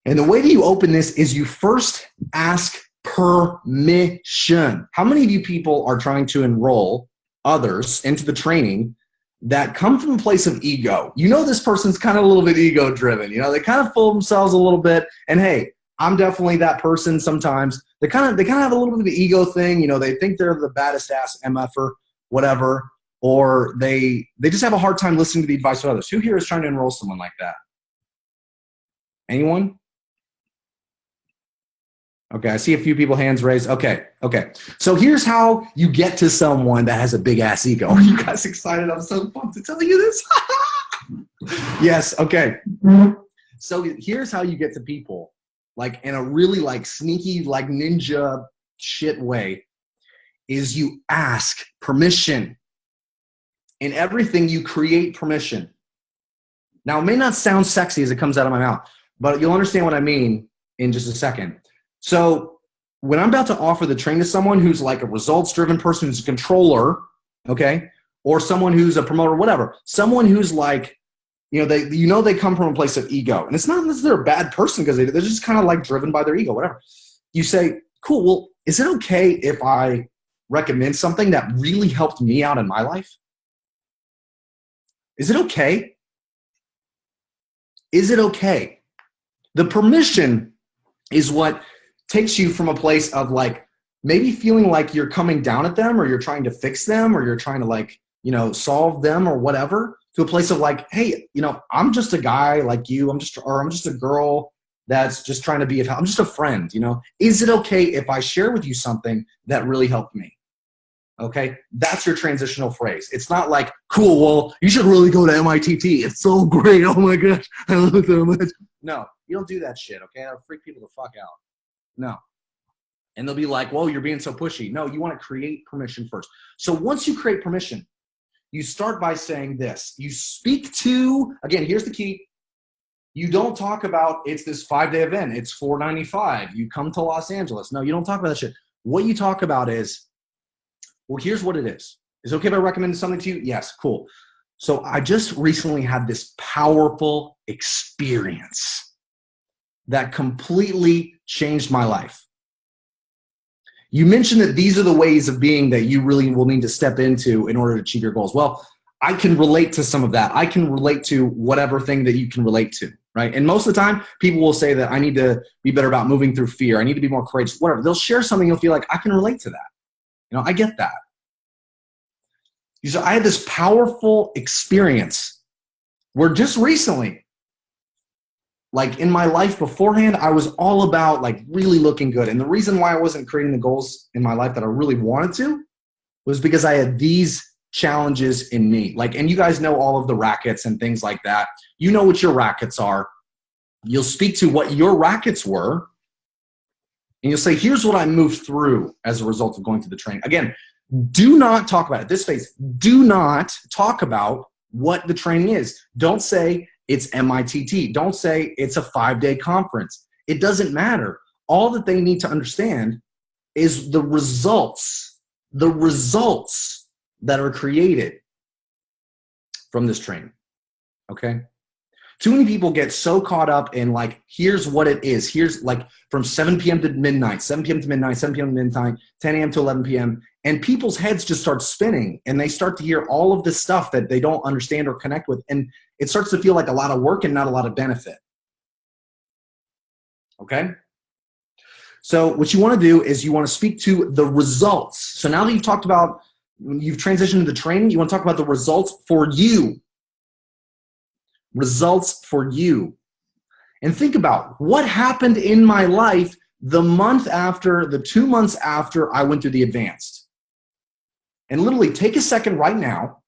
And the way that you open this is you first ask permission. How many of you people are trying to enroll others into the training that come from a place of ego? You know this person's kind of a little bit ego driven. You know, they kind of fool themselves a little bit. And hey, I'm definitely that person sometimes. They kind of have a little bit of the ego thing. You know, they think they're the baddest ass MFer, whatever, or they just have a hard time listening to the advice of others. Who here is trying to enroll someone like that? Anyone? Okay, I see a few people hands raised. Okay. So here's how you get to someone that has a big ass ego. Are you guys excited? I'm so pumped to tell you this. Yes, okay. So here's how you get to people, like in a really like sneaky, like ninja shit way, is you ask permission. In everything, you create permission. Now, it may not sound sexy as it comes out of my mouth, but you'll understand what I mean in just a second. So when I'm about to offer the training to someone who's like a results-driven person, who's a controller, okay, or someone who's a promoter, whatever, someone who's like, they come from a place of ego. And it's not that they're a bad person because they're just kind of like driven by their ego, whatever. You say, cool, well, is it okay if I recommend something that really helped me out in my life? Is it okay? Is it okay? The permission is what takes you from a place of like maybe feeling like you're coming down at them or you're trying to fix them or you're trying to like, solve them or whatever, to a place of like, hey, I'm just a guy like you. I'm just a girl that's just trying to be, I'm just a friend, Is it okay if I share with you something that really helped me? Okay, that's your transitional phrase. It's not like, cool, well, you should really go to MITT. It's so great. Oh my gosh, I love it so much. No, you don't do that shit, okay? That'll freak people the fuck out. No. And they'll be like, whoa, you're being so pushy. No, you want to create permission first. So once you create permission, you start by saying this. You speak to, again, here's the key. You don't talk about it's this 5-day event. It's $495. You come to Los Angeles. No, you don't talk about that shit. What you talk about is, well, here's what it is. Is it okay if I recommend something to you? Yes, cool. So I just recently had this powerful experience that completely changed my life. You mentioned that these are the ways of being that you really will need to step into in order to achieve your goals. Well, I can relate to some of that. I can relate to whatever thing that you can relate to, right? And most of the time, people will say that I need to be better about moving through fear. I need to be more courageous, whatever. They'll share something, you'll feel like, I can relate to that. I get that. So I had this powerful experience where just recently, like in my life beforehand, I was all about like really looking good. And the reason why I wasn't creating the goals in my life that I really wanted to was because I had these challenges in me. Like, and you guys know all of the rackets and things like that. You know what your rackets are. You'll speak to what your rackets were. And you'll say, here's what I moved through as a result of going through the training. Again, do not talk about it. This phase, do not talk about what the training is. Don't say it's MITT. Don't say it's a 5-day conference. It doesn't matter. All that they need to understand is the results that are created from this training. Okay? Too many people get so caught up in like, here's what it is. Here's like from 7 p.m. to midnight, 7 p.m. to midnight, 7 p.m. to midnight, 10 a.m. to 11 p.m. And people's heads just start spinning and they start to hear all of this stuff that they don't understand or connect with. And it starts to feel like a lot of work and not a lot of benefit. Okay? So what you want to do is you want to speak to the results. So now that you've talked about, you've transitioned to the training, you want to talk about the results for you. Results for you. And think about what happened in my life the 2 months after I went through the advanced. And literally take a second right now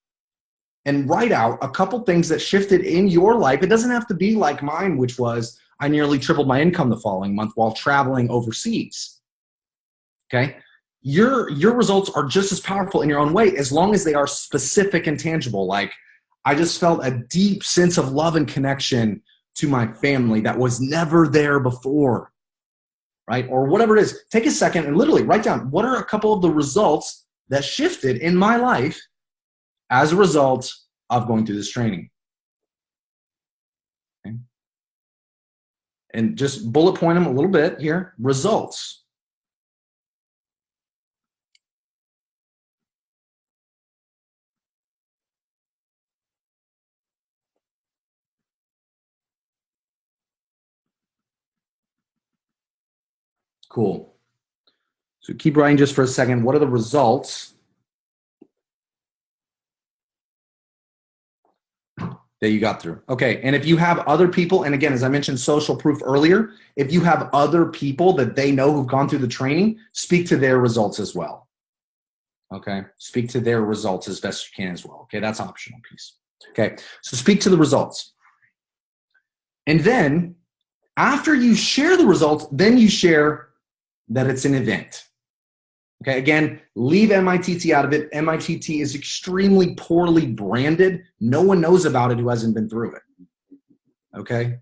and write out a couple things that shifted in your life. It doesn't have to be like mine, which was I nearly tripled my income the following month while traveling overseas. Okay? Your results are just as powerful in your own way as long as they are specific and tangible. Like, I just felt a deep sense of love and connection to my family that was never there before, right? Or whatever it is. Take a second and literally write down what are a couple of the results that shifted in my life as a result of going through this training. Okay. And just bullet point them a little bit here. Results. Cool. So keep writing just for a second. What are the results that you got through? Okay. And if you have other people, and again, as I mentioned social proof earlier, if you have other people that they know who've gone through the training, speak to their results as well. Okay. Speak to their results as best you can as well. Okay. That's optional piece. Okay. So speak to the results. And then after you share the results, then you share that it's an event. Okay, again, leave MITT out of it. MITT is extremely poorly branded. No one knows about it who hasn't been through it. Okay?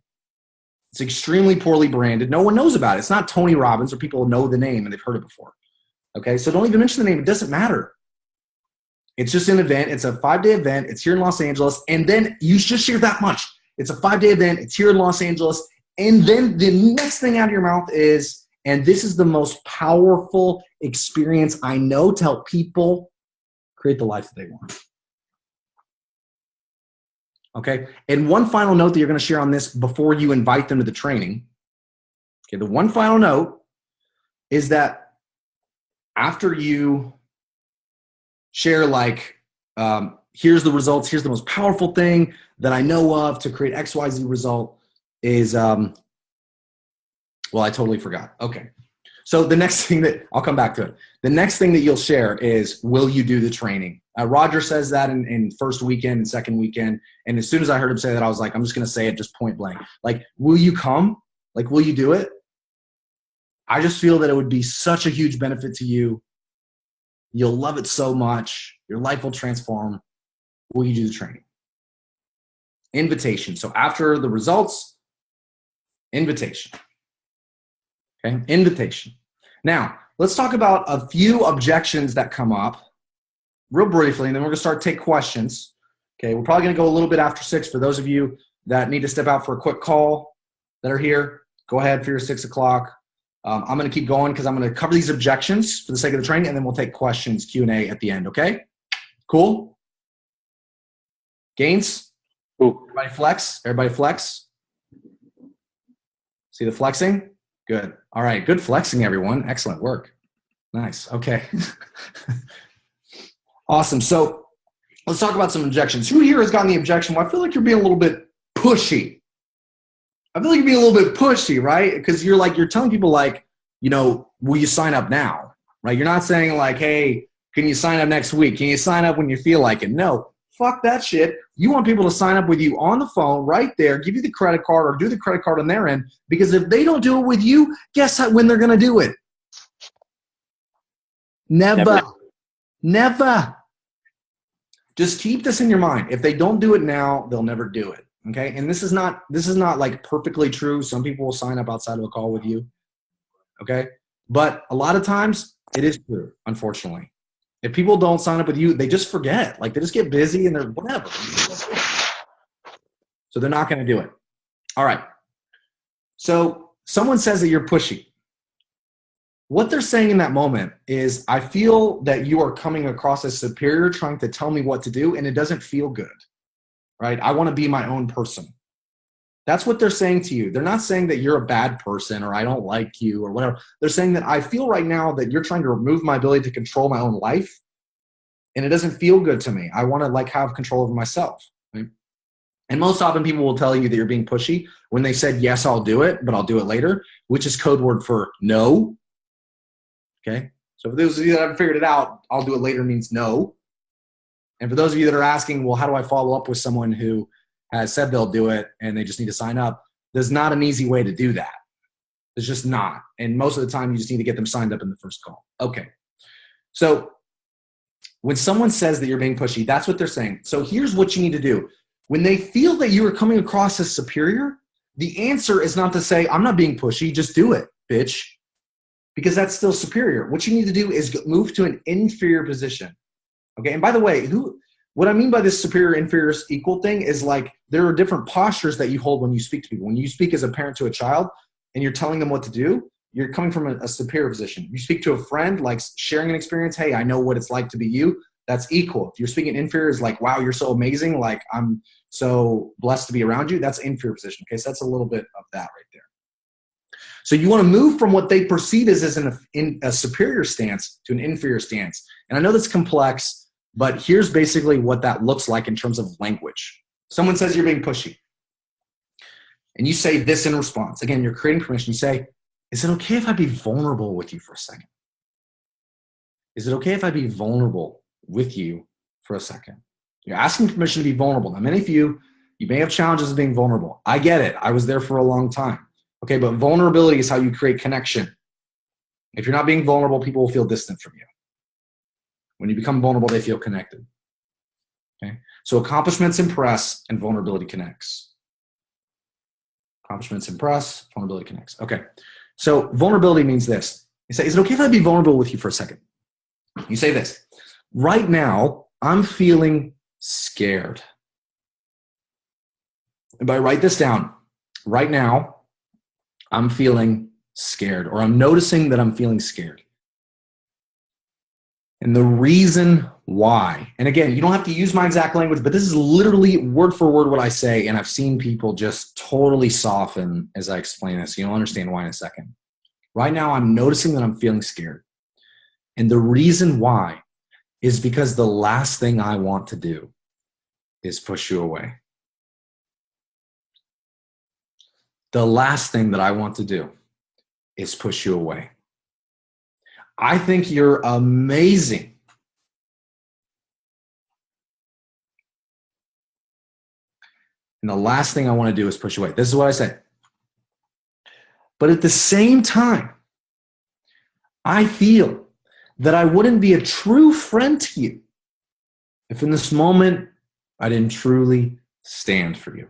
It's extremely poorly branded. No one knows about it. It's not Tony Robbins, or people know the name and they've heard it before. Okay, so don't even mention the name. It doesn't matter. It's just an event. It's a 5-day event. It's here in Los Angeles. And then you just share that much. It's a 5-day event. It's here in Los Angeles. And then the next thing out of your mouth is, and this is the most powerful experience I know to help people create the life that they want. Okay, and one final note that you're going to share on this before you invite them to the training. Okay, the one final note is that after you share, like, here's the results, here's the most powerful thing that I know of to create XYZ result is, well, I totally forgot. Okay. So the next thing that, I'll come back to it. The next thing that you'll share is, will you do the training? Roger says that in first weekend and second weekend. And as soon as I heard him say that, I was like, I'm just going to say it just point blank. Like, will you come? Like, will you do it? I just feel that it would be such a huge benefit to you. You'll love it so much. Your life will transform. Will you do the training? Invitation. So after the results, invitation. Okay, invitation. Now, let's talk about a few objections that come up real briefly, and then we're going to start to take questions. Okay, we're probably going to go a little bit after 6. For those of you that need to step out for a quick call that are here, go ahead for your 6 o'clock. I'm going to keep going because I'm going to cover these objections for the sake of the training, and then we'll take questions, Q&A at the end, okay? Cool? Gains? Cool. Everybody flex? Everybody flex? See the flexing? Good. All right. Good flexing, everyone. Excellent work. Nice. Okay. Awesome. So let's talk about some objections. Who here has gotten the objection? Well, I feel like you're being a little bit pushy. I feel like you're being a little bit pushy, right? Because you're telling people, like, will you sign up now? Right? You're not saying, like, hey, can you sign up next week? Can you sign up when you feel like it? No. Fuck that shit. You want people to sign up with you on the phone right there, give you the credit card, or do the credit card on their end, because if they don't do it with you, guess when they're going to do it? Never. Just keep this in your mind. If they don't do it now, they'll never do it. Okay? And this is not like perfectly true. Some people will sign up outside of a call with you. Okay? But a lot of times it is true, unfortunately. If people don't sign up with you, they just forget. Like, they just get busy and they're whatever. So they're not going to do it. All right. So someone says that you're pushy. What they're saying in that moment is, I feel that you are coming across as superior, trying to tell me what to do, and it doesn't feel good. Right? I want to be my own person. That's what they're saying to you. They're not saying that you're a bad person or I don't like you or whatever. They're saying that I feel right now that you're trying to remove my ability to control my own life, and it doesn't feel good to me. I want to, like, have control over myself. Right? And most often people will tell you that you're being pushy when they said, yes, I'll do it, but I'll do it later, which is code word for no. Okay? So for those of you that haven't figured it out, I'll do it later means no. And for those of you that are asking, well, how do I follow up with someone who has said they'll do it and they just need to sign up? There's not an easy way to do that. There's just not. And most of the time, you just need to get them signed up in the first call. Okay. So when someone says that you're being pushy, that's what they're saying. So here's what you need to do. When they feel that you are coming across as superior, the answer is not to say, I'm not being pushy, just do it, bitch. because that's still superior. What you need to do is move to an inferior position. Okay. And by the way, what I mean by this superior, inferior, equal thing is like there are different postures that you hold when you speak to people. When you speak as a parent to a child and you're telling them what to do, you're coming from a superior position. You speak to a friend, like sharing an experience. Hey, I know what it's like to be you. That's equal. If you're speaking inferior, is like, wow, you're so amazing. Like, I'm so blessed to be around you. That's inferior position. Okay. So that's a little bit of that right there. So you want to move from what they perceive as in a superior stance to an inferior stance. And I know that's complex, but here's basically what that looks like in terms of language. Someone says you're being pushy. And you say this in response. Again, you're creating permission. You say, is it okay if I be vulnerable with you for a second? Is it okay if I be vulnerable with you for a second? You're asking permission to be vulnerable. Now, many of you may have challenges with being vulnerable. I get it. I was there for a long time. Okay, but vulnerability is how you create connection. If you're not being vulnerable, people will feel distant from you. When you become vulnerable, they feel connected. Okay, so accomplishments impress and vulnerability connects. Accomplishments impress, vulnerability connects. Okay, so vulnerability means this. You say, is it okay if I be vulnerable with you for a second? You say this. Right now, I'm feeling scared. If I write this down, right now, I'm feeling scared, or I'm noticing that I'm feeling scared. And the reason why, and again, you don't have to use my exact language, but this is literally word for word what I say, and I've seen people just totally soften as I explain this. You'll understand why in a second. Right now, I'm noticing that I'm feeling scared. And the reason why is because the last thing I want to do is push you away. The last thing that I want to do is push you away. I think you're amazing. And the last thing I want to do is push you away. This is what I say. But at the same time, I feel that I wouldn't be a true friend to you if in this moment I didn't truly stand for you.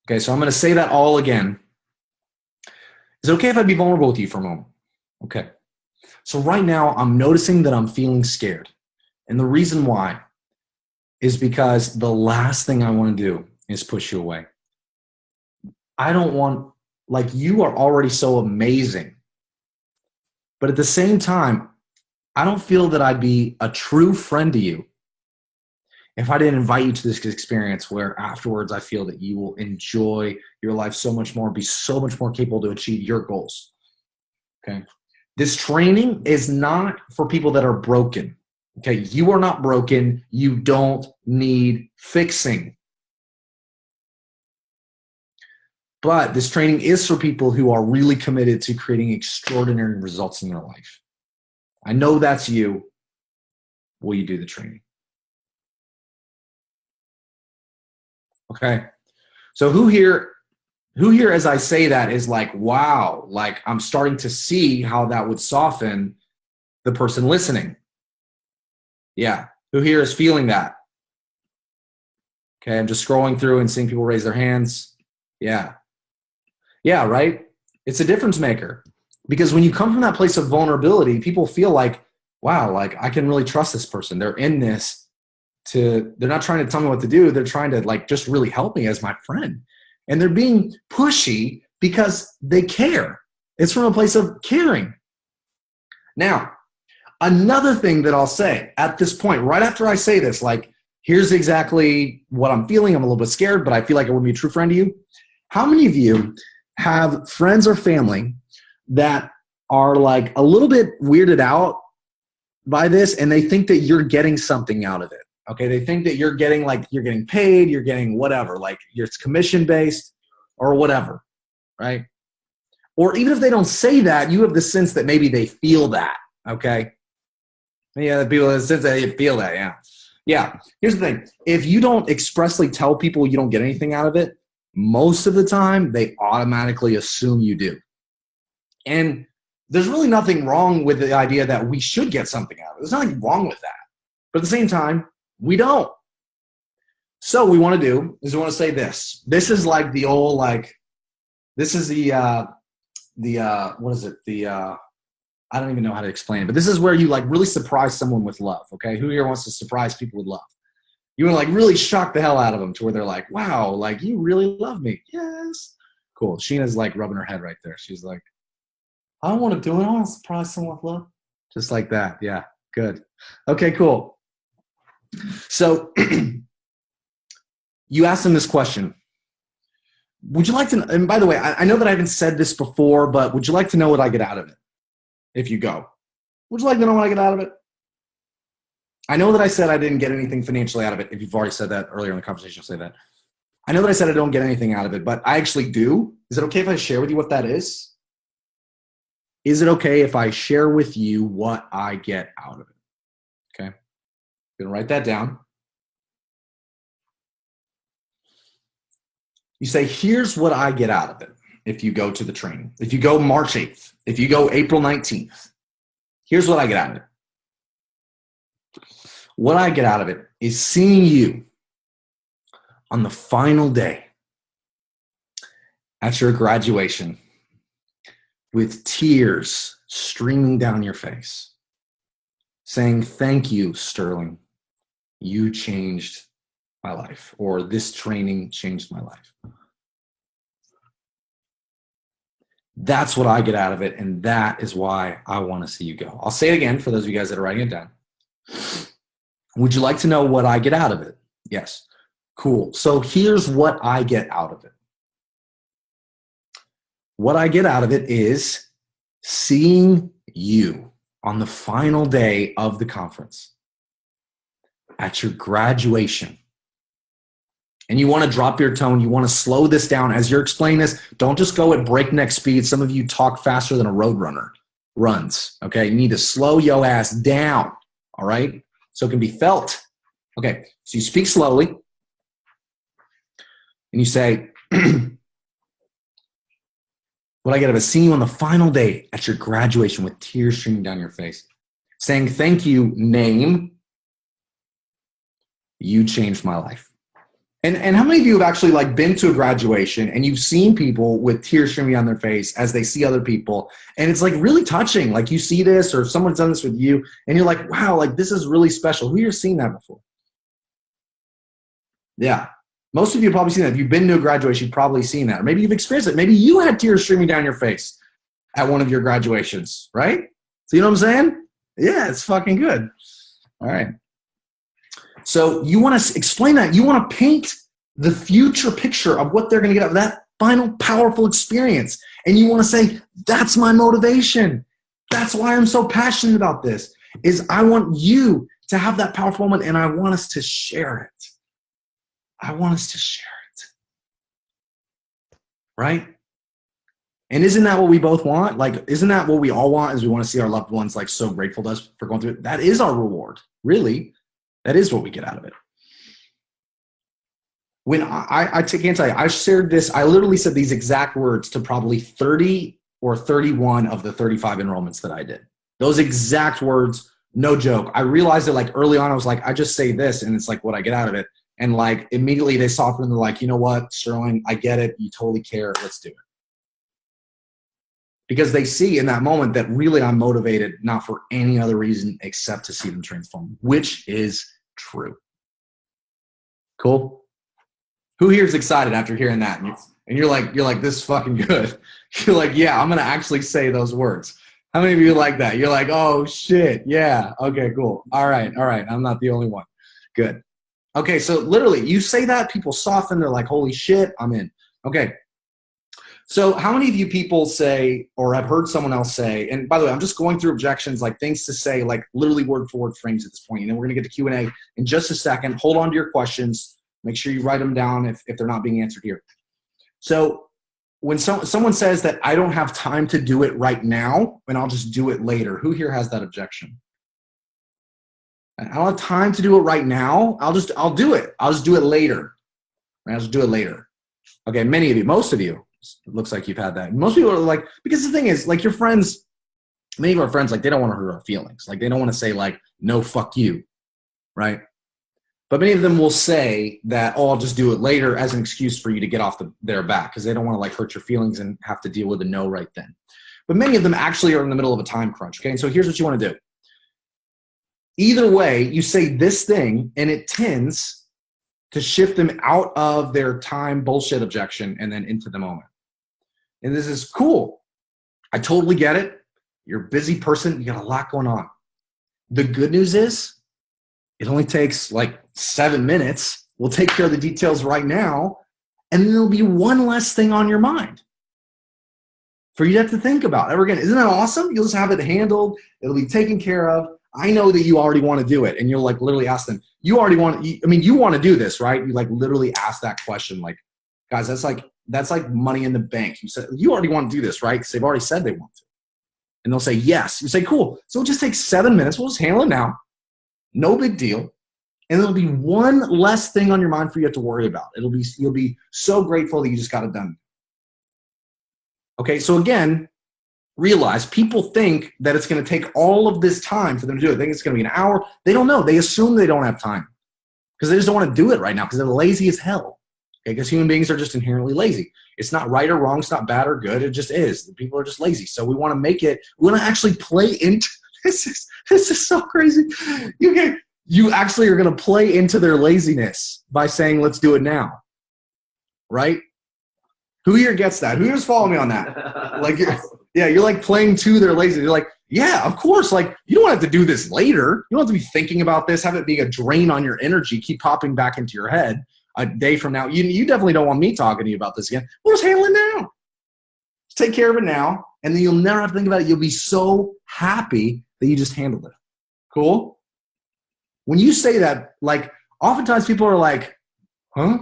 Okay, so I'm going to say that all again. Is it okay if I be vulnerable with you for a moment? Okay. So right now, I'm noticing that I'm feeling scared. And the reason why is because the last thing I want to do is push you away. I don't want, like, you are already so amazing. But at the same time, I don't feel that I'd be a true friend to you if I didn't invite you to this experience where afterwards I feel that you will enjoy your life so much more, be so much more capable to achieve your goals. Okay. This training is not for people that are broken. Okay. You are not broken. You don't need fixing. But this training is for people who are really committed to creating extraordinary results in their life. I know that's you. Will you do the training? Okay. So who here as I say that is like, wow, like I'm starting to see how that would soften the person listening. Yeah. Who here is feeling that? Okay. I'm just scrolling through and seeing people raise their hands. Yeah. Yeah, right? It's a difference maker. Because when you come from that place of vulnerability, people feel like, wow, like I can really trust this person. They're in this. They're not trying to tell me what to do. They're trying to like just really help me as my friend. And they're being pushy because they care. It's from a place of caring. Now, another thing that I'll say at this point, right after I say this, like, here's exactly what I'm feeling. I'm a little bit scared, but I feel like I wouldn't be a true friend to you. How many of you have friends or family that are like a little bit weirded out by this and they think that you're getting something out of it? Okay, they think that you're getting paid, you're getting whatever, like it's commission-based or whatever, right? Or even if they don't say that, you have the sense that maybe they feel that, okay? Yeah, the people have the sense that they feel that, yeah. Yeah, here's the thing. If you don't expressly tell people you don't get anything out of it, most of the time, they automatically assume you do. And there's really nothing wrong with the idea that we should get something out of it. There's nothing wrong with that. But at the same time, we don't. So what we want to do is we want to say this. This is like the old, like, This is what is it? I don't even know how to explain it, but this is where you like really surprise someone with love. Okay. Who here wants to surprise people with love? You want to like really shock the hell out of them to where they're like, wow, like you really love me. Yes. Cool. Sheena's like rubbing her head right there. She's like, I don't want to do it. I want to surprise someone with love. Just like that. Yeah. Good. Okay, cool. So you asked them this question. Would you like to, and by the way, I know that I haven't said this before, but would you like to know what I get out of it if you go? Would you like to know what I get out of it? I know that I said I didn't get anything financially out of it. If you've already said that earlier in the conversation, I'll say that. I know that I said I don't get anything out of it, but I actually do. Is it okay if I share with you what that is? Is it okay if I share with you what I get out of it? Okay. I'm going to write that down. You say, here's what I get out of it if you go to the training. If you go March 8th, if you go April 19th, here's what I get out of it. What I get out of it is seeing you on the final day at your graduation with tears streaming down your face, saying, thank you, Sterling. You changed my life, or this training changed my life. That's what I get out of it, and that is why I want to see you go. I'll say it again for those of you guys that are writing it down. Would you like to know what I get out of it? Yes. Cool. So here's what I get out of it. What I get out of it is seeing you on the final day of the conference at your graduation. And you want to drop your tone. You want to slow this down. As you're explaining this, don't just go at breakneck speed. Some of you talk faster than a road runner runs. Okay. You need to slow your ass down. All right. So it can be felt. Okay. So you speak slowly and you say, what I get out of it, seeing you on the final day at your graduation with tears streaming down your face, saying, thank you, name, you changed my life. And how many of you have actually like been to a graduation and you've seen people with tears streaming down their face as they see other people, and it's like really touching. Like you see this, or someone's done this with you, and you're like, wow, like this is really special. Who here has seen that before? Yeah. Most of you have probably seen that. If you've been to a graduation, you've probably seen that. Or maybe you've experienced it. Maybe you had tears streaming down your face at one of your graduations, right? So you know what I'm saying? Yeah, it's fucking good. All right. So you want to explain that. You want to paint the future picture of what they're going to get out of that final powerful experience. And you want to say, that's my motivation. That's why I'm so passionate about this, is I want you to have that powerful moment, and I want us to share it. I want us to share it. Right? And isn't that what we both want? Like, isn't that what we all want, is we want to see our loved ones like so grateful to us for going through it? That is our reward. Really. That is what we get out of it. When I can't tell you, I shared this, I literally said these exact words to probably 30 or 31 of the 35 enrollments that I did. Those exact words, no joke. I realized it like early on, I was like, I just say this and it's like what I get out of it. And like immediately they softened and they're like, you know what, Sterling, I get it. You totally care. Let's do it. Because they see in that moment that really I'm motivated, not for any other reason except to see them transform, which is true. Cool. Who here is excited after hearing that? And you're like, this is fucking good. You're like, yeah, I'm going to actually say those words. How many of you like that? You're like, oh shit. Yeah. Okay, cool. All right. I'm not the only one. Good. Okay. So literally you say that, people soften. They're like, holy shit, I'm in. Okay. So how many of you people say, or have heard someone else say, and by the way, I'm just going through objections, like things to say, like literally word for word frames at this point. And then we're going to get to Q&A in just a second. Hold on to your questions. Make sure you write them down if they're not being answered here. So when someone says that I don't have time to do it right now and I'll just do it later, who here has that objection? I don't have time to do it right now. I'll do it. I'll just do it later. I'll just do it later. Okay, many of you, most of you, it looks like you've had that. Most people are like, because the thing is, like your friends, many of our friends, like they don't want to hurt our feelings. Like they don't want to say like, no, fuck you, right? But many of them will say that, oh, I'll just do it later as an excuse for you to get off their back because they don't want to like hurt your feelings and have to deal with a no right then. But many of them actually are in the middle of a time crunch. Okay. And so here's what you want to do. Either way, you say this thing and it tends to shift them out of their time bullshit objection and then into the moment. And this is cool. I totally get it. You're a busy person. You got a lot going on. The good news is it only takes like 7 minutes. We'll take care of the details right now. And then there'll be one less thing on your mind for you to have to think about ever again. Isn't that awesome? You'll just have it handled. It'll be taken care of. I know that you already want to do it. And you'll like literally ask them, you already want, you want to do this, right? You like literally ask that question. Like, guys, that's like money in the bank. You said, you already want to do this, right? Because they've already said they want to. And they'll say, yes. You say, cool. So it'll just take 7 minutes. We'll just handle it now. No big deal. And there'll be one less thing on your mind for you to have to worry about. You'll be so grateful that you just got it done. Okay, so again, realize people think that it's going to take all of this time for them to do it. They think it's going to be an hour. They don't know. They assume they don't have time because they just don't want to do it right now because they're lazy as hell. Okay, because human beings are just inherently lazy. It's not right or wrong. It's not bad or good. It just is. People are just lazy. So we want to make it. We want to actually play into this. Is so crazy. You actually are going to play into their laziness by saying, let's do it now. Right? Who here gets that? Who here's following me on that? Like, you're like playing to their laziness. You're like, yeah, of course. Like, you don't have to do this later. You don't have to be thinking about this, have it be a drain on your energy, keep popping back into your head a day from now. You definitely don't want me talking to you about this again. We'll just handle it now. Just take care of it now, and then you'll never have to think about it. You'll be so happy that you just handled it. Cool? When you say that, like, oftentimes people are like, huh?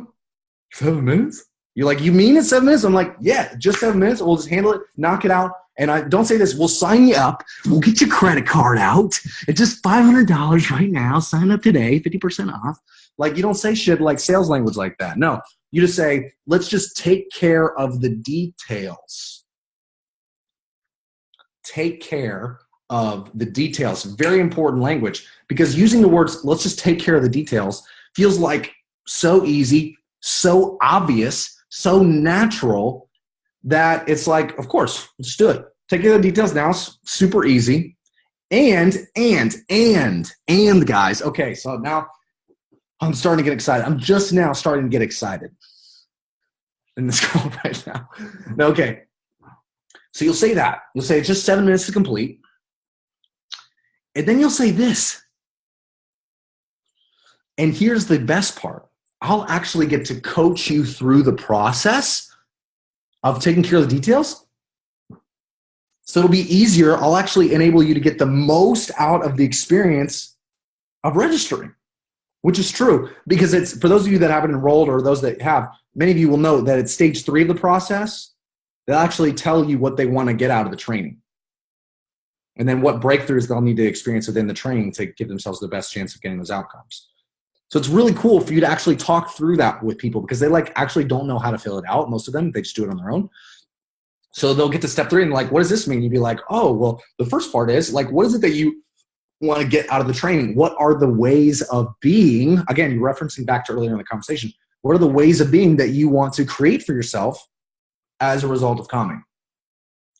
7 minutes? You're like, you mean it's 7 minutes? I'm like, yeah, just 7 minutes. We'll just handle it, knock it out. And I don't say this. We'll sign you up. We'll get your credit card out. It's just $500 right now. Sign up today, 50% off. Like, you don't say shit like sales language like that. No, you just say, let's just take care of the details. Take care of the details. Very important language because using the words, let's just take care of the details feels like so easy, so obvious, so natural that it's like, of course, let's do it. Take care of the details now. It's super easy. And guys, okay, so now I'm starting to get excited. I'm just now starting to get excited in this call right now. Okay, so you'll say that. You'll say it's just 7 minutes to complete. And then you'll say this. And here's the best part. I'll actually get to coach you through the process of taking care of the details. So it'll be easier. I'll actually enable you to get the most out of the experience of registering, which is true because it's, for those of you that haven't enrolled or those that have, many of you will know that at stage 3 of the process, they'll actually tell you what they want to get out of the training. And then what breakthroughs they'll need to experience within the training to give themselves the best chance of getting those outcomes. So it's really cool for you to actually talk through that with people because they like actually don't know how to fill it out. Most of them, they just do it on their own. So they'll get to step 3 and like, what does this mean? You'd be like, oh, well, the first part is like, what is it that you want to get out of the training? What are the ways of being? Again, you're referencing back to earlier in the conversation. What are the ways of being that you want to create for yourself as a result of calming?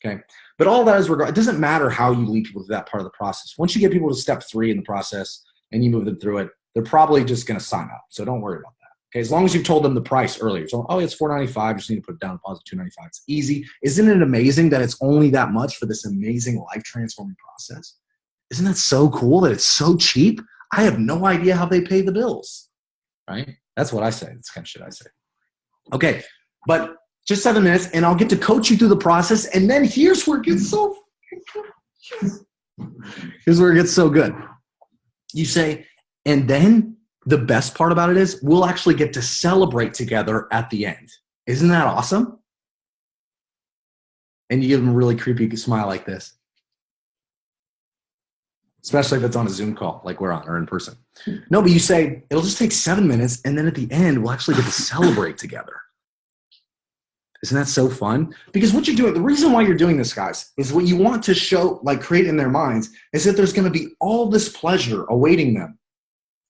Okay. But all that is regard. It doesn't matter how you lead people to that part of the process. Once you get people to step 3 in the process and you move them through it, they're probably just going to sign up. So don't worry about that. Okay, as long as you've told them the price earlier. So, oh, it's $495. Just need to put down deposit $295. It's easy. Isn't it amazing that it's only that much for this amazing life transforming process? Isn't that so cool that it's so cheap? I have no idea how they pay the bills. Right? That's what I say. That's the kind of shit I say. Okay, but just 7 minutes, and I'll get to coach you through the process. And then here's where it gets so. Here's where it gets so good. You say. And then the best part about it is we'll actually get to celebrate together at the end. Isn't that awesome? And you give them a really creepy smile like this. Especially if it's on a Zoom call like we're on or in person. No, but you say it'll just take 7 minutes and then at the end we'll actually get to celebrate together. Isn't that so fun? Because what you're doing, the reason why you're doing this, guys, is what you want to show, like create in their minds, is that there's going to be all this pleasure awaiting them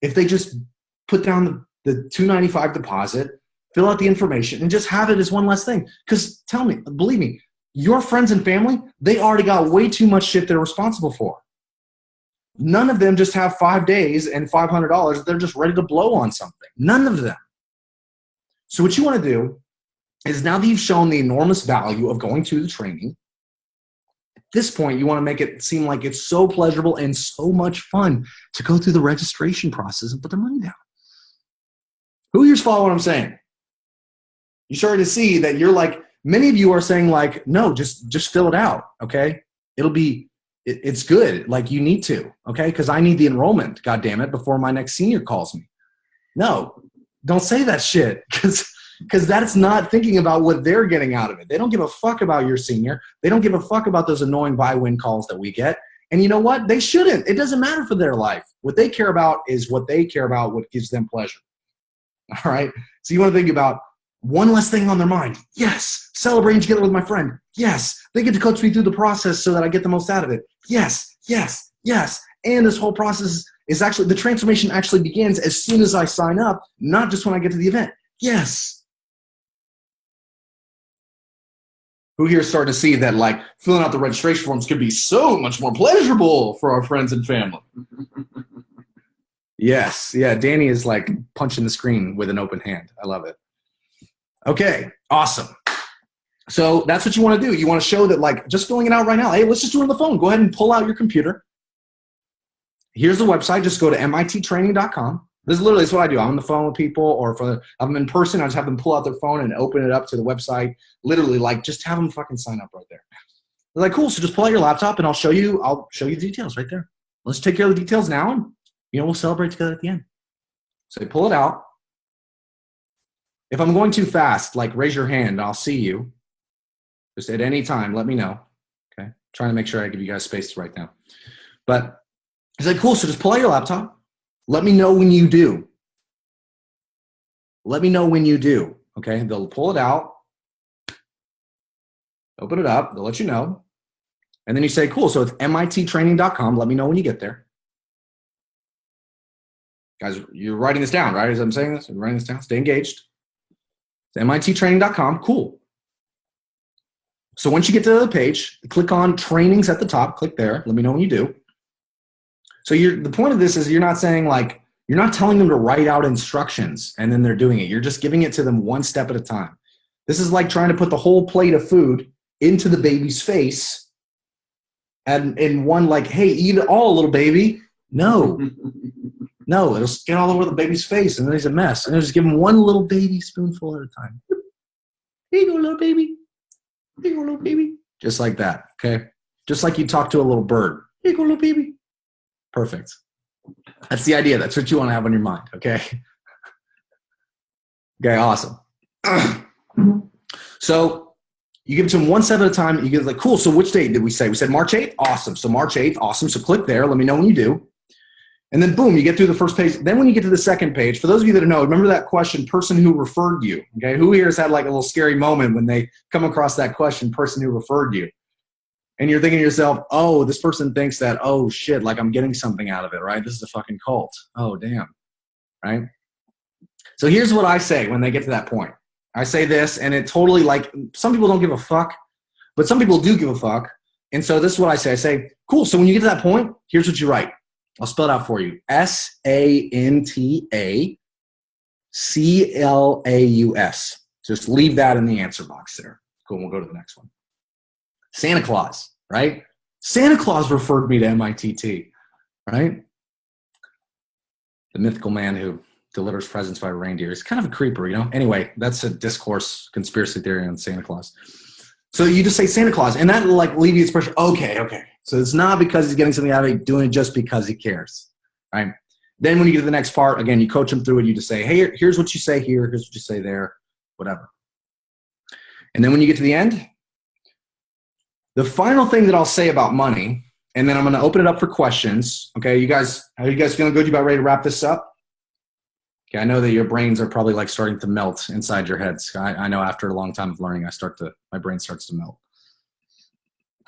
if they just put down the $295 deposit, fill out the information, and just have it as one less thing. Because believe me, your friends and family, they already got way too much shit they're responsible for. None of them just have 5 days and $500. They're just ready to blow on something. None of them. So what you want to do is, now that you've shown the enormous value of going through the training, at this point, you want to make it seem like it's so pleasurable and so much fun to go through the registration process and put their money down. Who here's following what I'm saying? You're starting to see that you're like, many of you are saying like, no, just fill it out, okay? It's good, like you need to, okay? Because I need the enrollment, God damn it, before my next senior calls me. No, don't say that shit, because that's not thinking about what they're getting out of it. They don't give a fuck about your senior. They don't give a fuck about those annoying buy-win calls that we get. And you know what? They shouldn't. It doesn't matter for their life. What they care about is what they care about, what gives them pleasure. All right? So you want to think about one less thing on their mind. Yes, celebrating together with my friend. Yes, they get to coach me through the process so that I get the most out of it. Yes, yes, yes. And this whole process is actually, the transformation actually begins as soon as I sign up, not just when I get to the event. Yes. Who here is starting to see that like filling out the registration forms could be so much more pleasurable for our friends and family? Yes. Yeah, Danny is like punching the screen with an open hand. I love it. Okay, awesome. So that's what you want to do. You want to show that like just filling it out right now. Hey, let's just do it on the phone. Go ahead and pull out your computer. Here's the website. Just go to mittraining.com. This is literally what I do. I'm on the phone with people, or if I'm in person, I just have them pull out their phone and open it up to the website. Literally, like, just have them fucking sign up right there. They're like, cool. So just pull out your laptop and I'll show you the details right there. Let's take care of the details now, and we'll celebrate together at the end. So they pull it out. If I'm going too fast, like raise your hand. I'll see you. Just at any time, let me know. Okay, trying to make sure I give you guys space right now. But it's like, cool. So just pull out your laptop. Let me know when you do. Let me know when you do. Okay, they'll pull it out, open it up, they'll let you know. And then you say, cool, so it's mittraining.com. Let me know when you get there. Guys, you're writing this down, right? As I'm saying this, you're writing this down. Stay engaged. It's mittraining.com. Cool. So once you get to the page, click on trainings at the top. Click there. Let me know when you do. So the point of this is you're not saying like, you're not telling them to write out instructions and then they're doing it. You're just giving it to them one step at a time. This is like trying to put the whole plate of food into the baby's face and in one like, hey, eat it all, little baby. No. No, it'll get all over the baby's face and then it's a mess. And just give them one little baby spoonful at a time. Here you go, little baby. Here you go, little baby. Just like that, okay? Just like you talk to a little bird. Here you go, little baby. Perfect. That's the idea. That's what you want to have on your mind, okay? Okay, awesome. So you give it to them one step at a time. You get like, cool, so which date did we say? We said March 8th? Awesome. So March 8th, awesome. So click there. Let me know when you do. And then boom, you get through the first page. Then when you get to the second page, for those of you that know, remember that question, person who referred you, okay? Who here has had like a little scary moment when they come across that question, person who referred you? And you're thinking to yourself, oh, this person thinks that, oh, shit, like I'm getting something out of it, right? This is a fucking cult. Oh, damn, right? So here's what I say when they get to that point. I say this, and it totally, like, some people don't give a fuck, but some people do give a fuck. And so this is what I say. I say, cool, so when you get to that point, here's what you write. I'll spell it out for you. SANTACLAUS. Just leave that in the answer box there. Cool, we'll go to the next one. Santa Claus, right? Santa Claus referred me to MITT, right? The mythical man who delivers presents by reindeer. He's kind of a creeper, you know? Anyway, that's a discourse conspiracy theory on Santa Claus. So you just say Santa Claus, and that like leave you the expression, okay. So it's not because he's getting something out of it, doing it just because he cares, right? Then when you get to the next part, again, you coach him through it. You just say, hey, here's what you say here, here's what you say there, whatever. And then when you get to the end, the final thing that I'll say about money, and then I'm going to open it up for questions. Okay, you guys, are you guys feeling good? You about ready to wrap this up? Okay, I know that your brains are probably like starting to melt inside your heads. I know after a long time of learning, my brain starts to melt.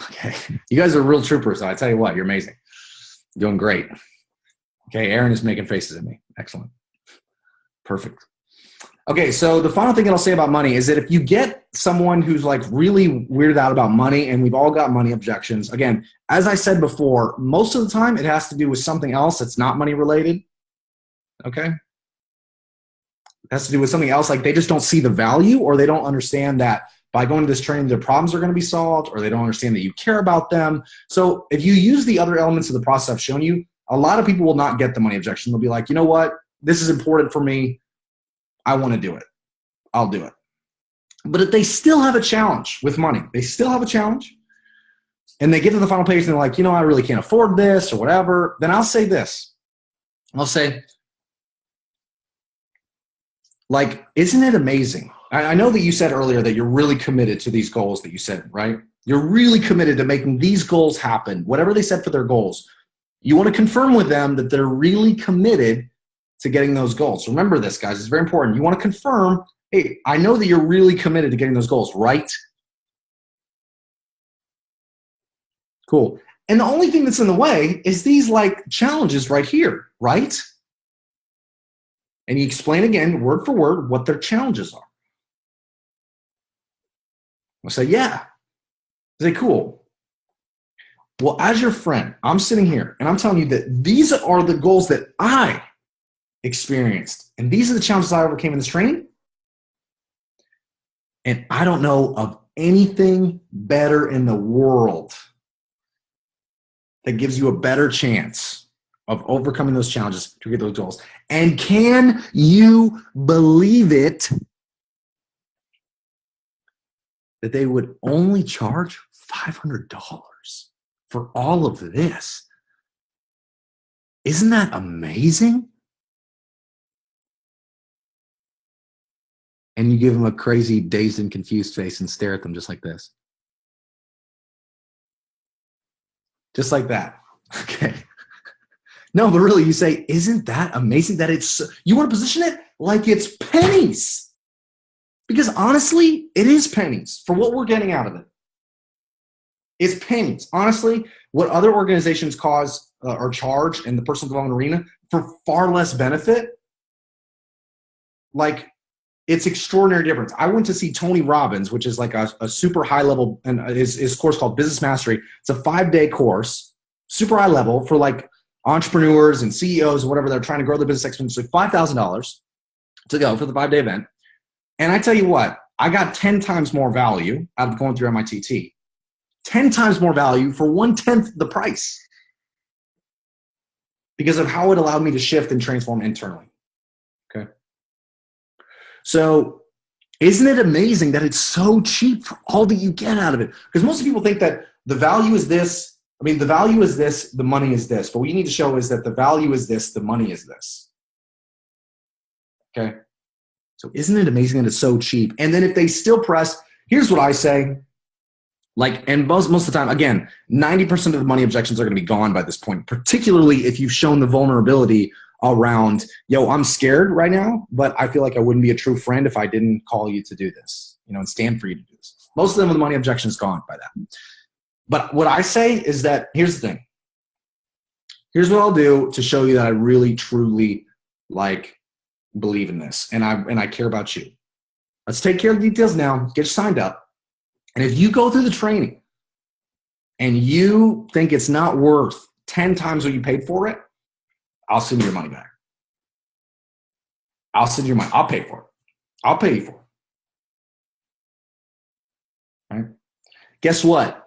Okay, you guys are real troopers. I tell you what, you're amazing. You're doing great. Okay, Aaron is making faces at me. Excellent. Perfect. Okay, so the final thing that I'll say about money is that if you get someone who's like really weirded out about money, and we've all got money objections, again, as I said before, most of the time it has to do with something else that's not money related, okay? It has to do with something else, like they just don't see the value, or they don't understand that by going to this training, their problems are going to be solved, or they don't understand that you care about them. So if you use the other elements of the process I've shown you, a lot of people will not get the money objection. They'll be like, you know what? This is important for me. I want to do it. I'll do it. But if they still have a challenge with money, they still have a challenge, and they get to the final page and they're like, you know, I really can't afford this or whatever, then I'll say this. I'll say, like, isn't it amazing? I know that you said earlier that you're really committed to these goals that you said, right? You're really committed to making these goals happen, whatever they set for their goals. You want to confirm with them that they're really committed to getting those goals. Remember this, guys. It's very important. You want to confirm, hey, I know that you're really committed to getting those goals, right? Cool. And the only thing that's in the way is these like challenges right here, right? And you explain again, word for word, what their challenges are. I'll say, yeah. I say, cool. Well, as your friend, I'm sitting here and I'm telling you that these are the goals that I experienced. And these are the challenges I overcame in this training. And I don't know of anything better in the world that gives you a better chance of overcoming those challenges to get those goals. And can you believe it that they would only charge $500 for all of this? Isn't that amazing? And you give them a crazy, dazed and confused face and stare at them just like this. Just like that. Okay. No, but really, you say, isn't that amazing that it's, you want to position it like it's pennies. Because honestly, it is pennies for what we're getting out of it. It's pennies. Honestly, what other organizations cause or charge in the personal development arena for far less benefit, like, it's extraordinary difference. I went to see Tony Robbins, which is like a super high level, and his course called Business Mastery. It's a 5-day course, super high level for like entrepreneurs and CEOs or whatever that are trying to grow their business exponentially. $5,000 to go for the 5-day event. And I tell you what, I got 10 times more value out of going through MITT. 10 times more value for 1/10 the price because of how it allowed me to shift and transform internally. Okay. So isn't it amazing that it's so cheap for all that you get out of it? Because most people think that the value is this. I mean, the value is this, the money is this. But what you need to show is that the value is this, the money is this. Okay. So isn't it amazing that it's so cheap? And then if they still press, here's what I say. Like, and most of the time, again, 90% of the money objections are going to be gone by this point, particularly if you've shown the vulnerability around, yo, I'm scared right now, but I feel like I wouldn't be a true friend if I didn't call you to do this, you know, and stand for you to do this. Most of them, the money objection is gone by that. But what I say is that, here's the thing. Here's what I'll do to show you that I really, truly, like, believe in this, and I care about you. Let's take care of the details now. Get you signed up. And if you go through the training and you think it's not worth 10 times what you paid for it, I'll send you your money back. I'll send you your money. I'll pay for it. I'll pay you for it. Right? Guess what?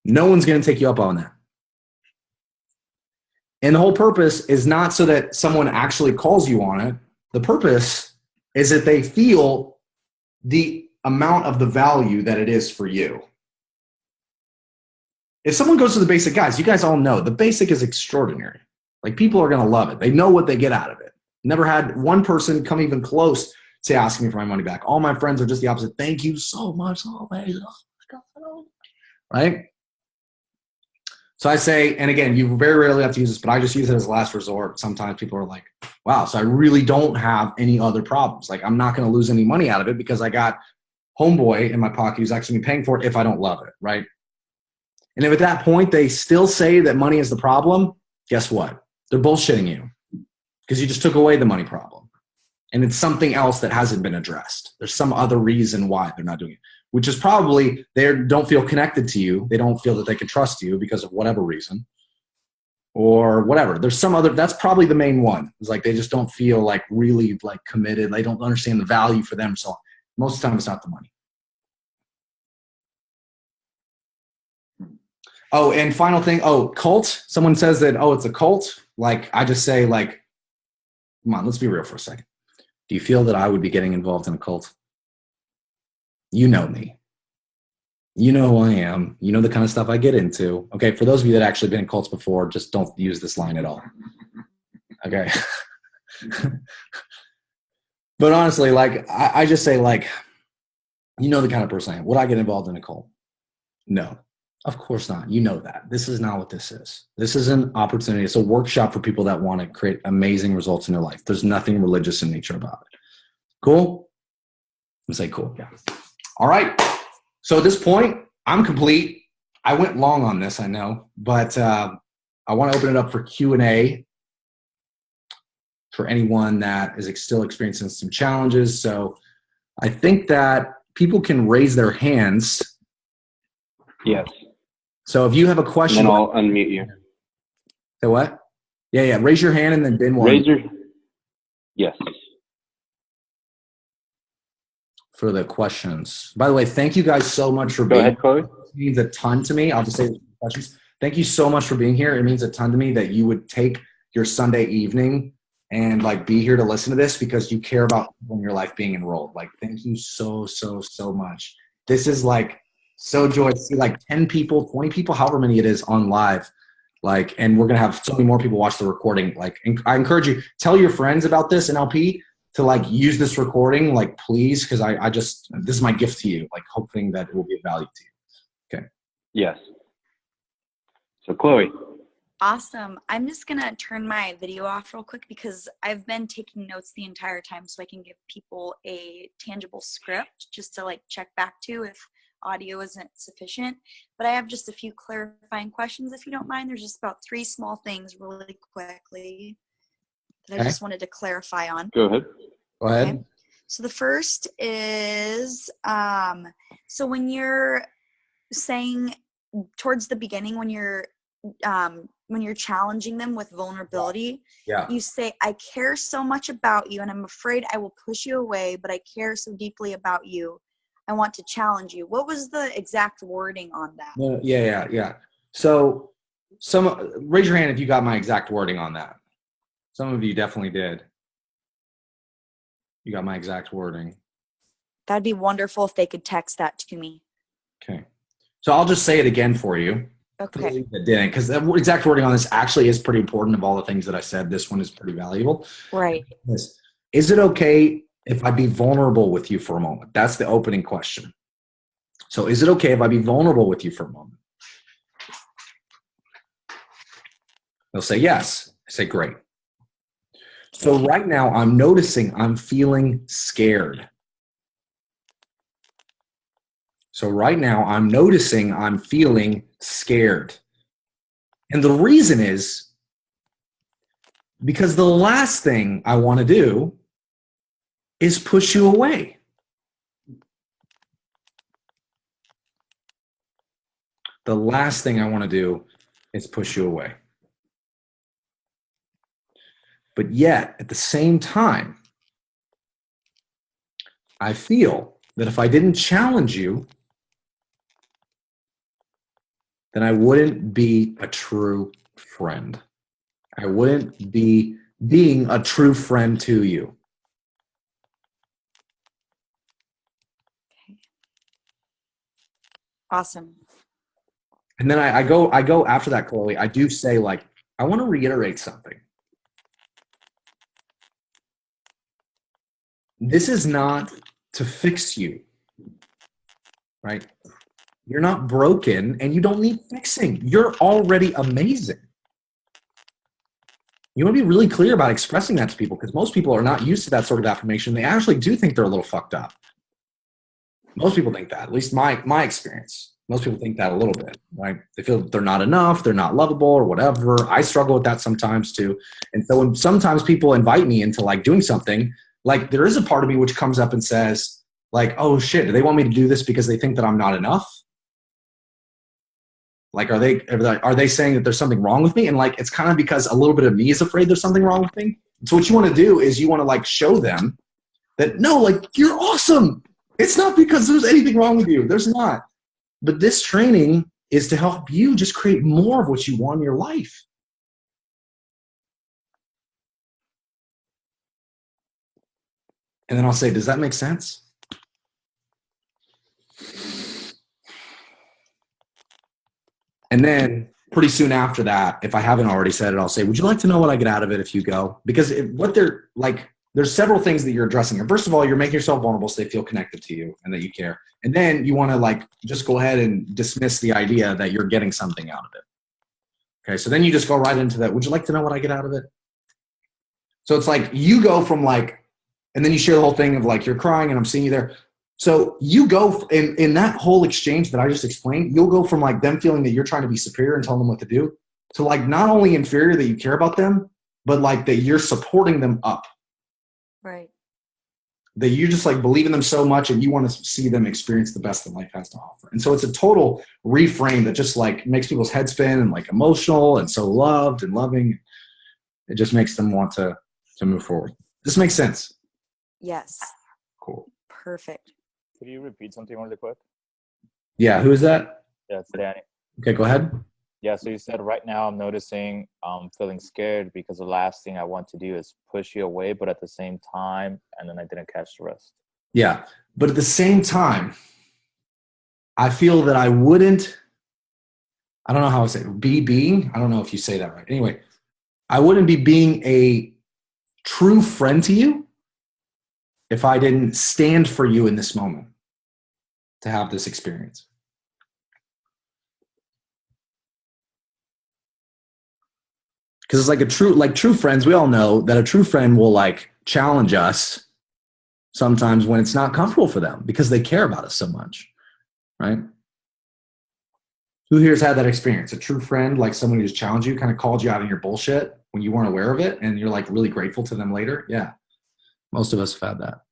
No one's going to take you up on that. And the whole purpose is not so that someone actually calls you on it. The purpose is that they feel the amount of the value that it is for you. If someone goes to the basic, guys, you guys all know the basic is extraordinary. Like, people are going to love it. They know what they get out of it. Never had one person come even close to asking me for my money back. All my friends are just the opposite. Thank you so much. Always. Right? So I say, and again, you very rarely have to use this, but I just use it as a last resort. Sometimes people are like, wow, so I really don't have any other problems. Like, I'm not going to lose any money out of it because I got homeboy in my pocket who's actually paying for it if I don't love it, right? And if at that point they still say that money is the problem, guess what? They're bullshitting you because you just took away the money problem. And it's something else that hasn't been addressed. There's some other reason why they're not doing it, which is probably they don't feel connected to you. They don't feel that they can trust you because of whatever reason or whatever. There's some other, that's probably the main one. It's like they just don't feel like really like committed. They don't understand the value for them. So most of the time it's not the money. Oh, and final thing. Oh, cult. Someone says that, oh, it's a cult. Like, I just say, like, come on, let's be real for a second. Do you feel that I would be getting involved in a cult? You know me. You know who I am. You know the kind of stuff I get into. Okay, for those of you that actually been in cults before, just don't use this line at all. Okay. But honestly, like, I just say, like, you know the kind of person I am. Would I get involved in a cult? No. Of course not. You know that. This is not what this is. This is an opportunity. It's a workshop for people that want to create amazing results in their life. There's nothing religious in nature about it. Cool? Let's say cool. Yeah. All right. So at this point, I'm complete. I went long on this, I know, but I want to open it up for Q&A for anyone that is still experiencing some challenges. So I think that people can raise their hands. Yes. So if you have a question, and then I'll unmute you. Say what? Yeah. Raise your hand and then bin one. Raise your. Yes. For the questions. By the way, thank you guys so much for being here. Go ahead, Chloe. It means a ton to me. I'll just say questions. Thank you so much for being here. It means a ton to me that you would take your Sunday evening and like be here to listen to this because you care about people in your life being enrolled. Like, thank you so much. This is like so joy to see like 10 people, 20 people, however many it is on live. Like, and we're going to have so many more people watch the recording. Like, I encourage you, tell your friends about this NLP to like use this recording, like please. Cause I just, this is my gift to you, like hoping that it will be of value to you. Okay. Yes. So Chloe. Awesome. I'm just going to turn my video off real quick because I've been taking notes the entire time so I can give people a tangible script just to like check back to if audio isn't sufficient. But I have just a few clarifying questions if you don't mind. There's just about 3 small things really quickly that I just wanted to clarify on. Go ahead. Go ahead. Okay. So the first is, so when you're saying towards the beginning, when you're challenging them with vulnerability, you say, I care so much about you and I'm afraid I will push you away, but I care so deeply about you. I want to challenge you. What was the exact wording on that? Yeah. So raise your hand if you got my exact wording on that. Some of you definitely did. You got my exact wording. That'd be wonderful if they could text that to me. Okay. So I'll just say it again for you. Okay. That didn't, because the exact wording on this actually is pretty important. Of all the things that I said, this one is pretty valuable. Right. Is it okay if I be vulnerable with you for a moment? That's the opening question. So is it okay if I be vulnerable with you for a moment? They'll say yes. I say great. So right now I'm noticing I'm feeling scared. So right now I'm noticing I'm feeling scared. And the reason is because the last thing I want to do is push you away. The last thing I want to do is push you away. But yet, at the same time, I feel that if I didn't challenge you, then I wouldn't be a true friend. I wouldn't be being a true friend to you. Okay. Awesome. And then I go after that, Chloe. I do say, like, I want to reiterate something. This is not to fix you, right? You're not broken and you don't need fixing. You're already amazing. You want to be really clear about expressing that to people because most people are not used to that sort of affirmation. They actually do think they're a little fucked up. Most people think that, at least my experience. Most people think that a little bit, right? They feel they're not enough, they're not lovable or whatever. I struggle with that sometimes too. And so when sometimes people invite me into like doing something, like there is a part of me which comes up and says like, oh shit, do they want me to do this because they think that I'm not enough? Like, are they saying that there's something wrong with me? And like, it's kind of because a little bit of me is afraid there's something wrong with me. So what you want to do is you want to like show them that no, like you're awesome. It's not because there's anything wrong with you. There's not. But this training is to help you just create more of what you want in your life. And then I'll say, does that make sense? And then pretty soon after that, if I haven't already said it, I'll say, would you like to know what I get out of it if you go? Because what they're like, there's several things that you're addressing. And first of all, you're making yourself vulnerable so they feel connected to you and that you care. And then you want to like just go ahead and dismiss the idea that you're getting something out of it. Okay, so then you just go right into that. Would you like to know what I get out of it? So it's like you go from like, and then you share the whole thing of like, you're crying and I'm seeing you there. So you go in that whole exchange that I just explained, you'll go from like them feeling that you're trying to be superior and telling them what to do to like not only inferior that you care about them, but like that you're supporting them up. Right. That you just like believe in them so much and you want to see them experience the best that life has to offer. And so it's a total reframe that just like makes people's head spin and like emotional and so loved and loving. It just makes them want to move forward. This makes sense. Yes. Cool. Perfect. Could you repeat something really quick? Yeah. Who is that? Yeah, it's Danny. Okay, go ahead. Yeah, so you said right now I'm noticing I'm feeling scared because the last thing I want to do is push you away, but at the same time, and then I didn't catch the rest. Yeah. But at the same time, I feel that I wouldn't, I don't know how I say it, being, I don't know if you say that right. Anyway, I wouldn't be being a true friend to you if I didn't stand for you in this moment to have this experience. Because it's like true friends, we all know that a true friend will like challenge us sometimes when it's not comfortable for them because they care about us so much, right? Who here's had that experience? A true friend, like someone who just challenged you, kind of called you out on your bullshit when you weren't aware of it, and you're like really grateful to them later? Yeah, most of us have had that.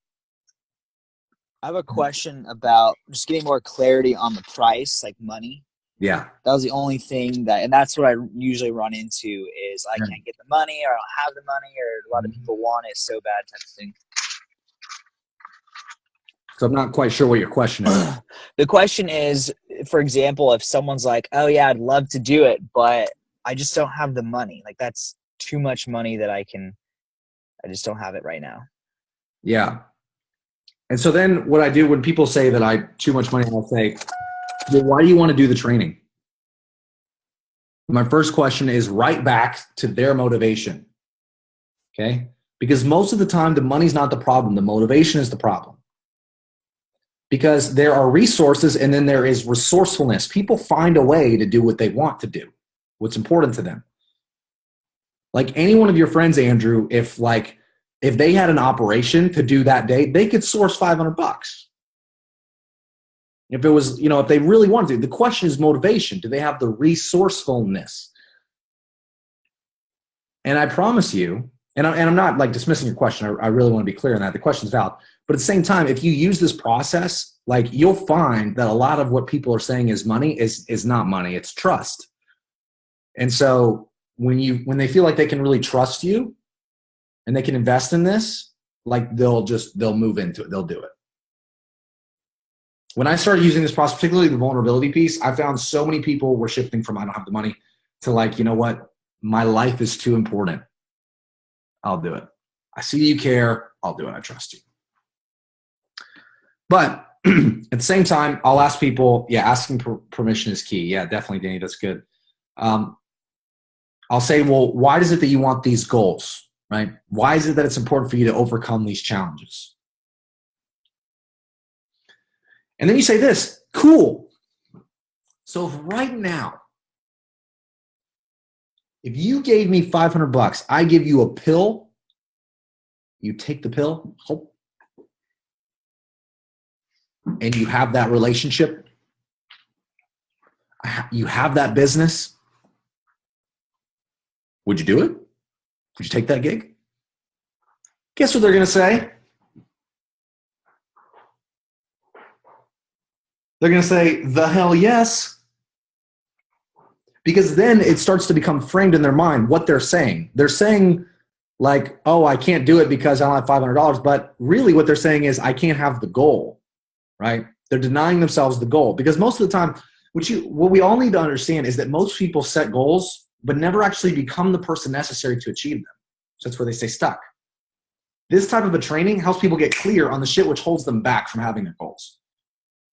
I have a question about just getting more clarity on the price, like money. Yeah. That was the only thing and that's what I usually run into is I can't get the money or I don't have the money or a lot of people want it so bad type of thing. So I'm not quite sure what your question is. The question is, for example, if someone's like, oh yeah, I'd love to do it, but I just don't have the money. Like that's too much money that I just don't have it right now. Yeah. And so then what I do when people say that I too much money, I'll say, well, why do you want to do the training? My first question is right back to their motivation. Okay? Because most of the time, the money's not the problem. The motivation is the problem. Because there are resources and then there is resourcefulness. People find a way to do what they want to do, what's important to them. Like any one of your friends, Andrew, if they had an operation to do that day, they could source $500. If it was, if they really wanted to. The question is motivation. Do they have the resourcefulness? And I promise you, and I'm not like dismissing your question. I really want to be clear on that. The question's valid. But at the same time, if you use this process, like you'll find that a lot of what people are saying is money is not money. It's trust. And so when they feel like they can really trust you and they can invest in this, like they'll move into it. They'll do it. When I started using this process, particularly the vulnerability piece, I found so many people were shifting from I don't have the money to like, you know what? My life is too important. I'll do it. I see you care. I'll do it. I trust you. But at the same time, I'll ask people, asking permission is key. Yeah, definitely, Danny. That's good. I'll say, well, why is it that you want these goals, right? Why is it that it's important for you to overcome these challenges? And then you say this, cool. So if right now, if you gave me $500, I give you a pill, you take the pill, and you have that relationship, you have that business, would you do it? Would you take that gig? Guess what they're going to say? They're going to say, the hell yes. Because then it starts to become framed in their mind what they're saying. They're saying like, oh, I can't do it because I don't have $500. But really what they're saying is I can't have the goal, right? They're denying themselves the goal. Because most of the time, what we all need to understand is that most people set goals but never actually become the person necessary to achieve them. So that's where they stay stuck. This type of a training helps people get clear on the shit which holds them back from having their goals,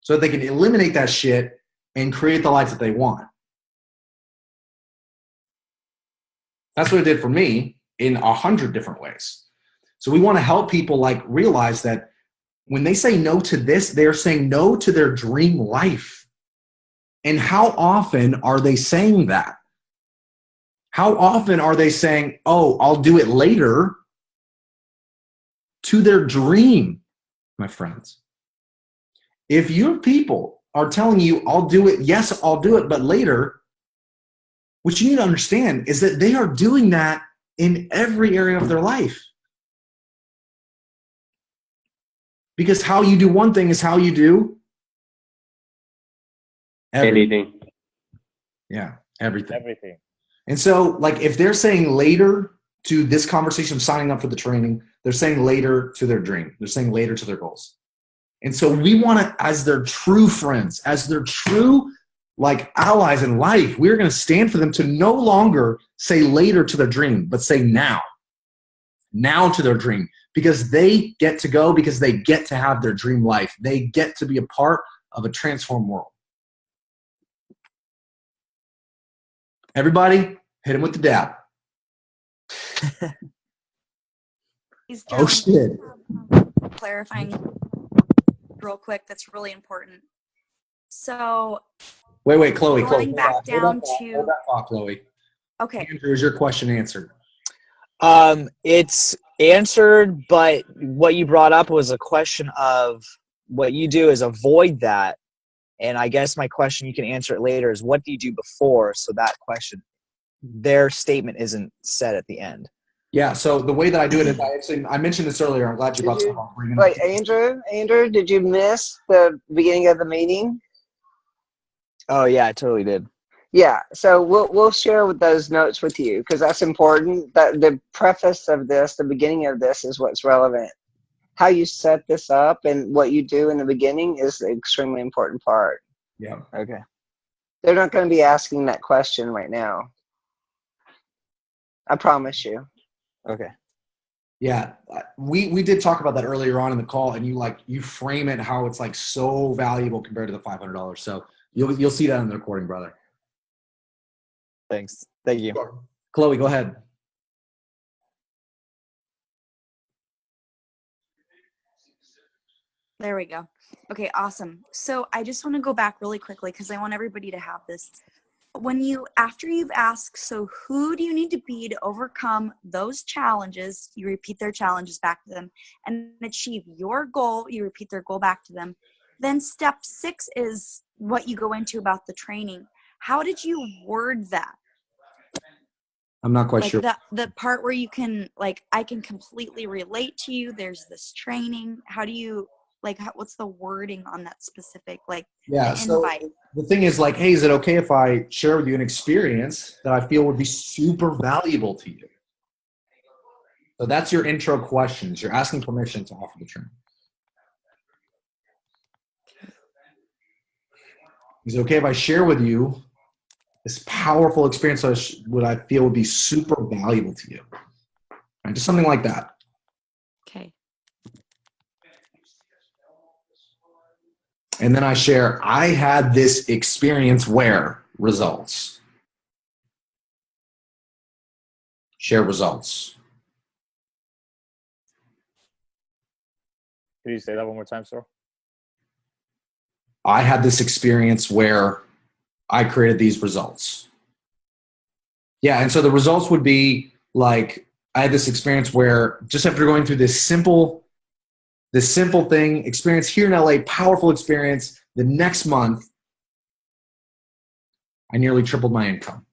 so that they can eliminate that shit and create the life that they want. That's what it did for me in 100 different ways. So we want to help people like realize that when they say no to this, they're saying no to their dream life. And how often are they saying that? How often are they saying, oh, I'll do it later, to their dream, my friends? If your people are telling you, I'll do it, yes, I'll do it, but later, what you need to understand is that they are doing that in every area of their life. Because how you do one thing is how you do anything. Yeah, everything. Everything. And so, like, if they're saying later to this conversation of signing up for the training, they're saying later to their dream. They're saying later to their goals. And so we want to, as their true friends, as their true, like, allies in life, we're going to stand for them to no longer say later to their dream, but say now. Now to their dream. Because they get to go, because they get to have their dream life. They get to be a part of a transformed world. Everybody, hit him with the dab. Oh, shit. Clarifying real quick, that's really important. So Wait, Chloe. Going back down to hold that thought, Chloe. okay. Andrew, is your question answered? It's answered, but what you brought up was a question of what you do is avoid that. And I guess my question, you can answer it later, is what do you do before? So that question, their statement isn't said at the end. Yeah, so the way that I do it is I mentioned this earlier. I'm glad you brought something up. Wait, Andrew, did you miss the beginning of the meeting? Oh yeah, I totally did. Yeah, so we'll share with those notes with you because that's important. That the preface of this, the beginning of this, is what's relevant. How you set this up and what you do in the beginning is the extremely important part. Yeah. Okay. They're not going to be asking that question right now. I promise you. Okay. Yeah, we did talk about that earlier on in the call, and you frame it how it's like so valuable compared to the $500. So you'll see that in the recording, brother. Thanks. Thank you. Chloe, go ahead. There we go. Okay, awesome. So I just want to go back really quickly because I want everybody to have this. After you've asked, so who do you need to be to overcome those challenges? You repeat their challenges back to them and achieve your goal. You repeat their goal back to them. Then step 6 is what you go into about the training. How did you word that? I'm not quite sure. The part where you can, like, I can completely relate to you. There's this training. How do you, what's the wording on that specific, yeah, the invite? So the thing is, like, hey, is it okay if I share with you an experience that I feel would be super valuable to you? So that's your intro questions. You're asking permission to offer the training. Is it okay if I share with you this powerful experience what I feel would be super valuable to you? Right, just something like that. Okay. And then I share, I had this experience where results. Share results. Could you say that one more time, sir? I had this experience where I created these results. Yeah, and so the results would be like, I had this experience where just after going through this simple thing, experience here in LA, powerful experience, the next month, I nearly tripled my income.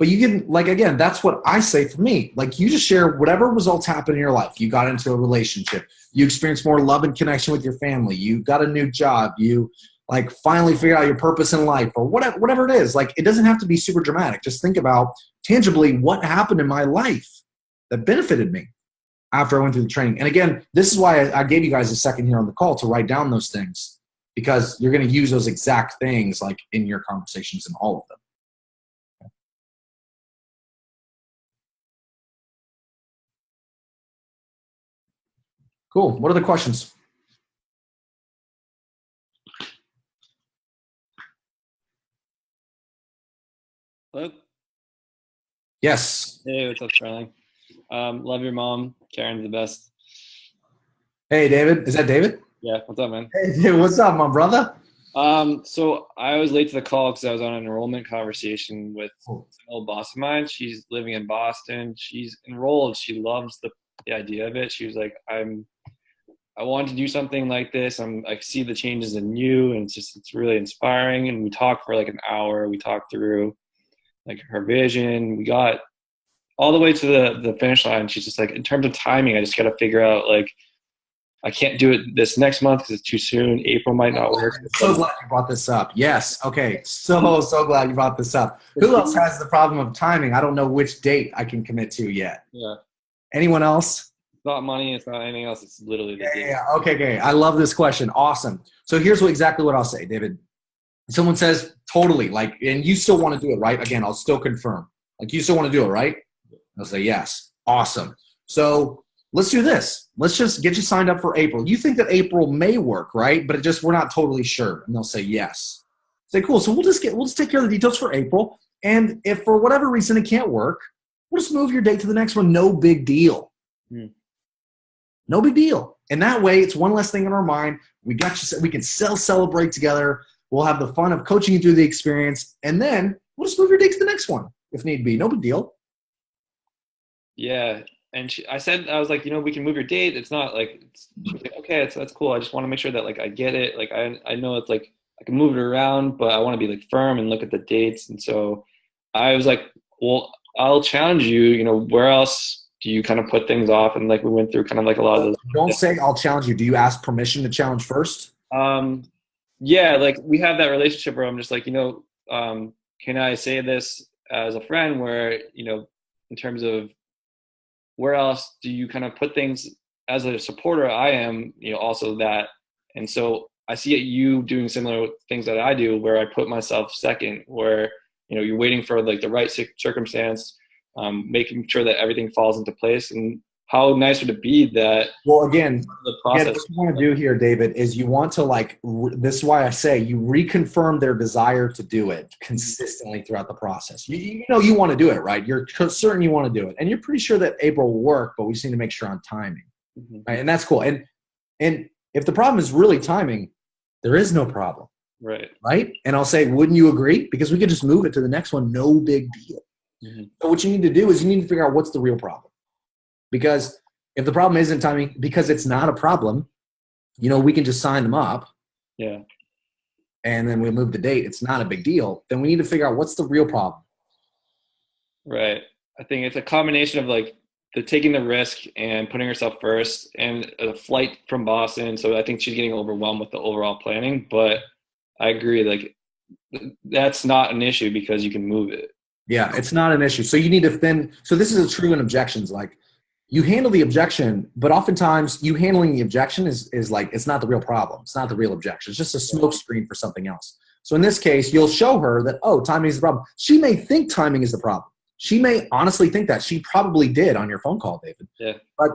But you can, again, that's what I say for me. You just share whatever results happen in your life. You got into a relationship. You experienced more love and connection with your family. You got a new job. You like finally figure out your purpose in life or whatever it is. Like, it doesn't have to be super dramatic. Just think about tangibly what happened in my life that benefited me after I went through the training. And again, this is why I gave you guys a second here on the call to write down those things, because you're going to use those exact things like in your conversations and all of them. Cool. What are the questions? Hello? Yes. Hey, what's up, Sterling? Love your mom. Karen's the best. Hey, David. Is that David? Yeah, what's up, man? Hey, dude, what's up, my brother? So I was late to the call because I was on an enrollment conversation with an old boss of mine. She's living in Boston. She's enrolled. She loves the idea of it. She was like, I want to do something like this. I see the changes in you, and it's really inspiring. And we talked for like an hour. We talked through like her vision. We got all the way to the finish line. She's just like, in terms of timing, I just got to figure out, like, I can't do it this next month because it's too soon. April might not work. So glad you brought this up. Yes. Okay. So glad you brought this up. Who else has the problem of timing? I don't know which date I can commit to yet. Yeah. Anyone else? It's not money. It's not anything else. It's literally the date. Yeah. Okay. I love this question. Awesome. So here's exactly what I'll say, David. Someone says, totally, like, and you still want to do it, right? Again, I'll still confirm. Like, you still want to do it, right? I'll say yes. Awesome. So let's do this. Let's just get you signed up for April. You think that April may work, right? But we're not totally sure. And they'll say yes. Say, cool. So we'll just take care of the details for April. And if for whatever reason it can't work, we'll just move your date to the next one. No big deal. No big deal. And that way, it's one less thing in our mind. We got you. We can celebrate together. We'll have the fun of coaching you through the experience. And then we'll just move your date to the next one if need be. No big deal. Yeah. And I was like, we can move your date. It's not like, she was like, okay, that's cool. I just want to make sure that, like, I get it. Like, I know it's like, I can move it around, but I want to be like firm and look at the dates. And so I was like, well, I'll challenge you, where else do you kind of put things off? And like, we went through kind of like a lot of those. Don't say I'll challenge you. Do you ask permission to challenge first? Yeah, like, we have that relationship where I'm just like, can I say this as a friend where, in terms of where else do you kind of put things as a supporter? I am, also that. And so I see you doing similar things that I do, where I put myself second, where, you're waiting for like the right circumstance, making sure that everything falls into place. And how nice would it be that, well, again, the process. What you want to do here, David, is you want to this is why I say you reconfirm their desire to do it consistently throughout the process. You want to do it, right? You're certain you want to do it. And you're pretty sure that April will work, but we just need to make sure on timing. Right? And that's cool. And if the problem is really timing, there is no problem. Right? And I'll say, wouldn't you agree? Because we could just move it to the next one. No big deal. So what you need to do is you need to figure out what's the real problem. Because if the problem isn't timing, because it's not a problem, we can just sign them up. Yeah. And then we move the date. It's not a big deal. Then we need to figure out what's the real problem. Right. I think it's a combination of like taking the risk and putting herself first, and a flight from Boston. So I think she's getting overwhelmed with the overall planning, but I agree. Like, that's not an issue because you can move it. Yeah, it's not an issue. So you need to so this is a true in objections. Like, you handle the objection, but oftentimes you handling the objection is like, it's not the real problem. It's not the real objection. It's just a smoke screen for something else. So in this case, you'll show her that, oh, timing is the problem. She may think timing is the problem. She may honestly think that. She probably did on your phone call, David. Yeah. But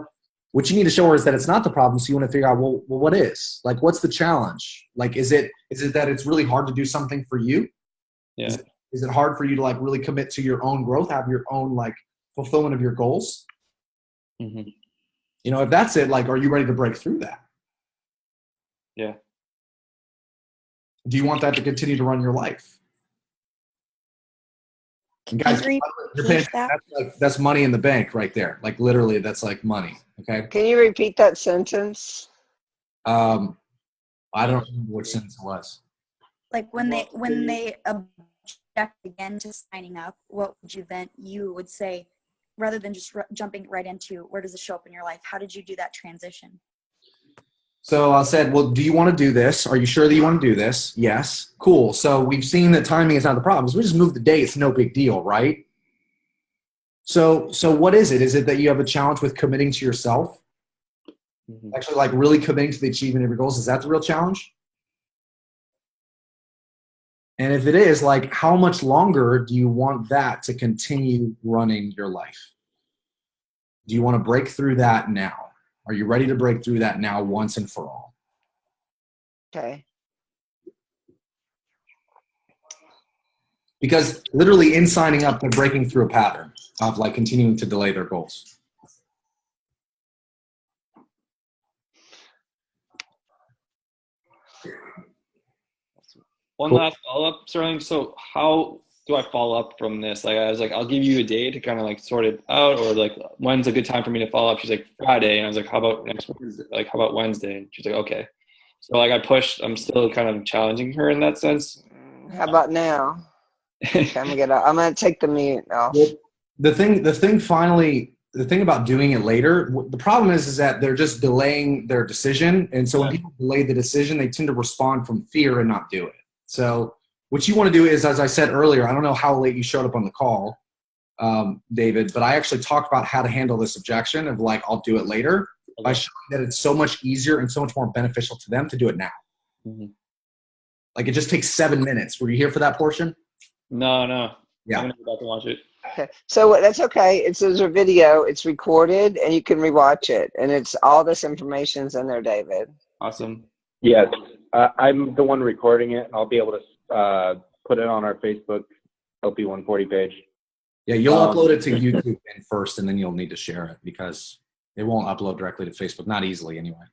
what you need to show her is that it's not the problem. So you want to figure out, well, what is? Like, what's the challenge? Like, is it that it's really hard to do something for you? Yeah. Is it hard for you to like really commit to your own growth, have your own like fulfillment of your goals? If that's it, like, are you ready to break through that? Yeah. Do you want that to continue to run your life? And guys, that's money in the bank right there. Like, literally, that's like money. Okay. Can you repeat that sentence? I don't remember which sentence it was. Like, when they object again to signing up, what would you would say, rather than just jumping right into where does it show up in your life? How did you do that transition? So I said, well, do you want to do this? Are you sure that you want to do this? Yes. Cool. So we've seen that timing is not the problem. So we just move the day. It's no big deal, right? So what is it? Is it that you have a challenge with committing to yourself? Actually, like really committing to the achievement of your goals? Is that the real challenge? And if it is, like, how much longer do you want that to continue running your life? Do you want to break through that now? Are you ready to break through that now once and for all? Okay. Because literally in signing up, they're breaking through a pattern of like continuing to delay their goals. One Cool. last follow-up, Sterling. So how do I follow up from this? Like, I was like, I'll give you a day to kind of like sort it out, or like, when's a good time for me to follow up? She's like, Friday. And I was like, how about next Wednesday? Like, how about Wednesday? And she's like, okay. So like I pushed, I'm still kind of challenging her in that sense. How about now? Okay, I'm gonna take the mute off. Well, the thing about doing it later, the problem is that they're just delaying their decision. And so when people delay the decision, they tend to respond from fear and not do it. So what you want to do is, as I said earlier, I don't know how late you showed up on the call, David, but I actually talked about how to handle this objection of like, I'll do it later, by showing that it's so much easier and so much more beneficial to them to do it now. Like it just takes 7 minutes. Were you here for that portion? No. Yeah. I'm gonna go back and watch it. Okay. So that's okay. There's a video. It's recorded, and you can rewatch it. And it's all this information's in there, David. Awesome. Yes, I'm the one recording it, and I'll be able to put it on our Facebook LP140 page. Yeah, you'll upload it to YouTube first, and then you'll need to share it because it won't upload directly to Facebook. Not easily, anyway.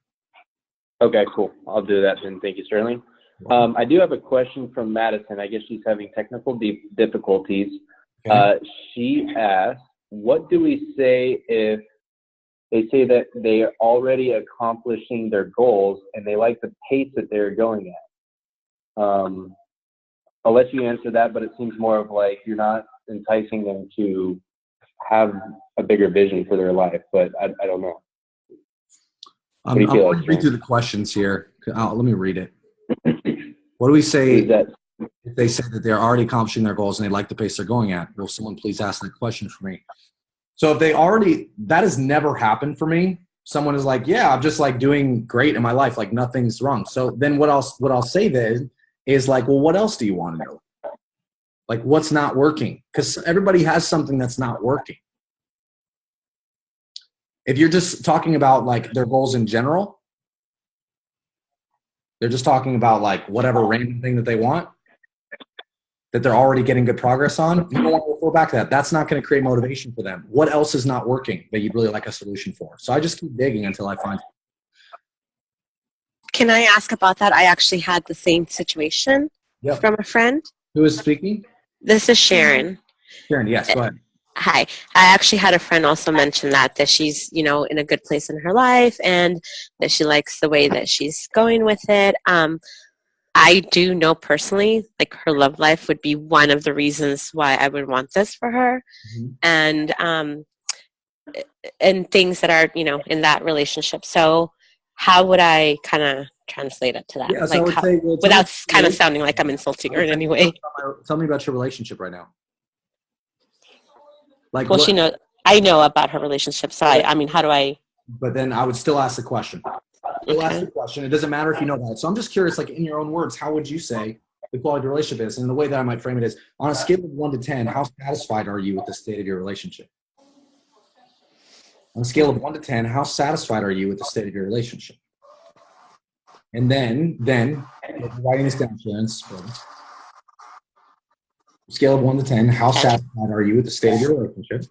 Okay, cool. I'll do that then. Thank you, Sterling. I do have a question from Madison. I guess she's having technical difficulties. Okay. She asked, what do we say if they say that they are already accomplishing their goals and they like the pace that they're going at? I'll let you answer that, but it seems more of like you're not enticing them to have a bigger vision for their life, but I don't know. I'm going to read through the questions here. Let me read it. What do we say if they say that they're already accomplishing their goals and they like the pace they're going at? Will someone please ask that question for me? So if they already, that has never happened for me. Someone is like, yeah, I'm just like doing great in my life. Like nothing's wrong. So then what I'll say then is like, well, what else do you want to know? Like what's not working? Because everybody has something that's not working. If you're just talking about like their goals in general, they're just talking about like whatever random thing that they want, that they're already getting good progress on, you don't want to refer back to that. That's not going to create motivation for them. What else is not working that you'd really like a solution for? So I just keep digging until I find it. Can I ask about that? I actually had the same situation from a friend. Who is speaking? This is Sharon. Sharon, yes, go ahead. Hi. I actually had a friend also mention that she's, in a good place in her life and that she likes the way that she's going with it. I do know personally, like her love life would be one of the reasons why I would want this for her. And things that are, in that relationship. So how would I kind of translate it to that? Yeah, so I would say, well, without kind of sounding like I'm insulting her in any way. Tell me about your relationship right now. Like, well, I know about her relationship. So I mean, how do I? But then I would still ask the question. Ask the question. It doesn't matter if you know that. So I'm just curious, like in your own words, how would you say the quality of your relationship is? And the way that I might frame it is, on a scale of 1 to 10, how satisfied are you with the state of your relationship? On a scale of 1 to 10, how satisfied are you with the state of your relationship? And then writing this down, Sharon. Scale of 1 to 10, how satisfied are you with the state of your relationship?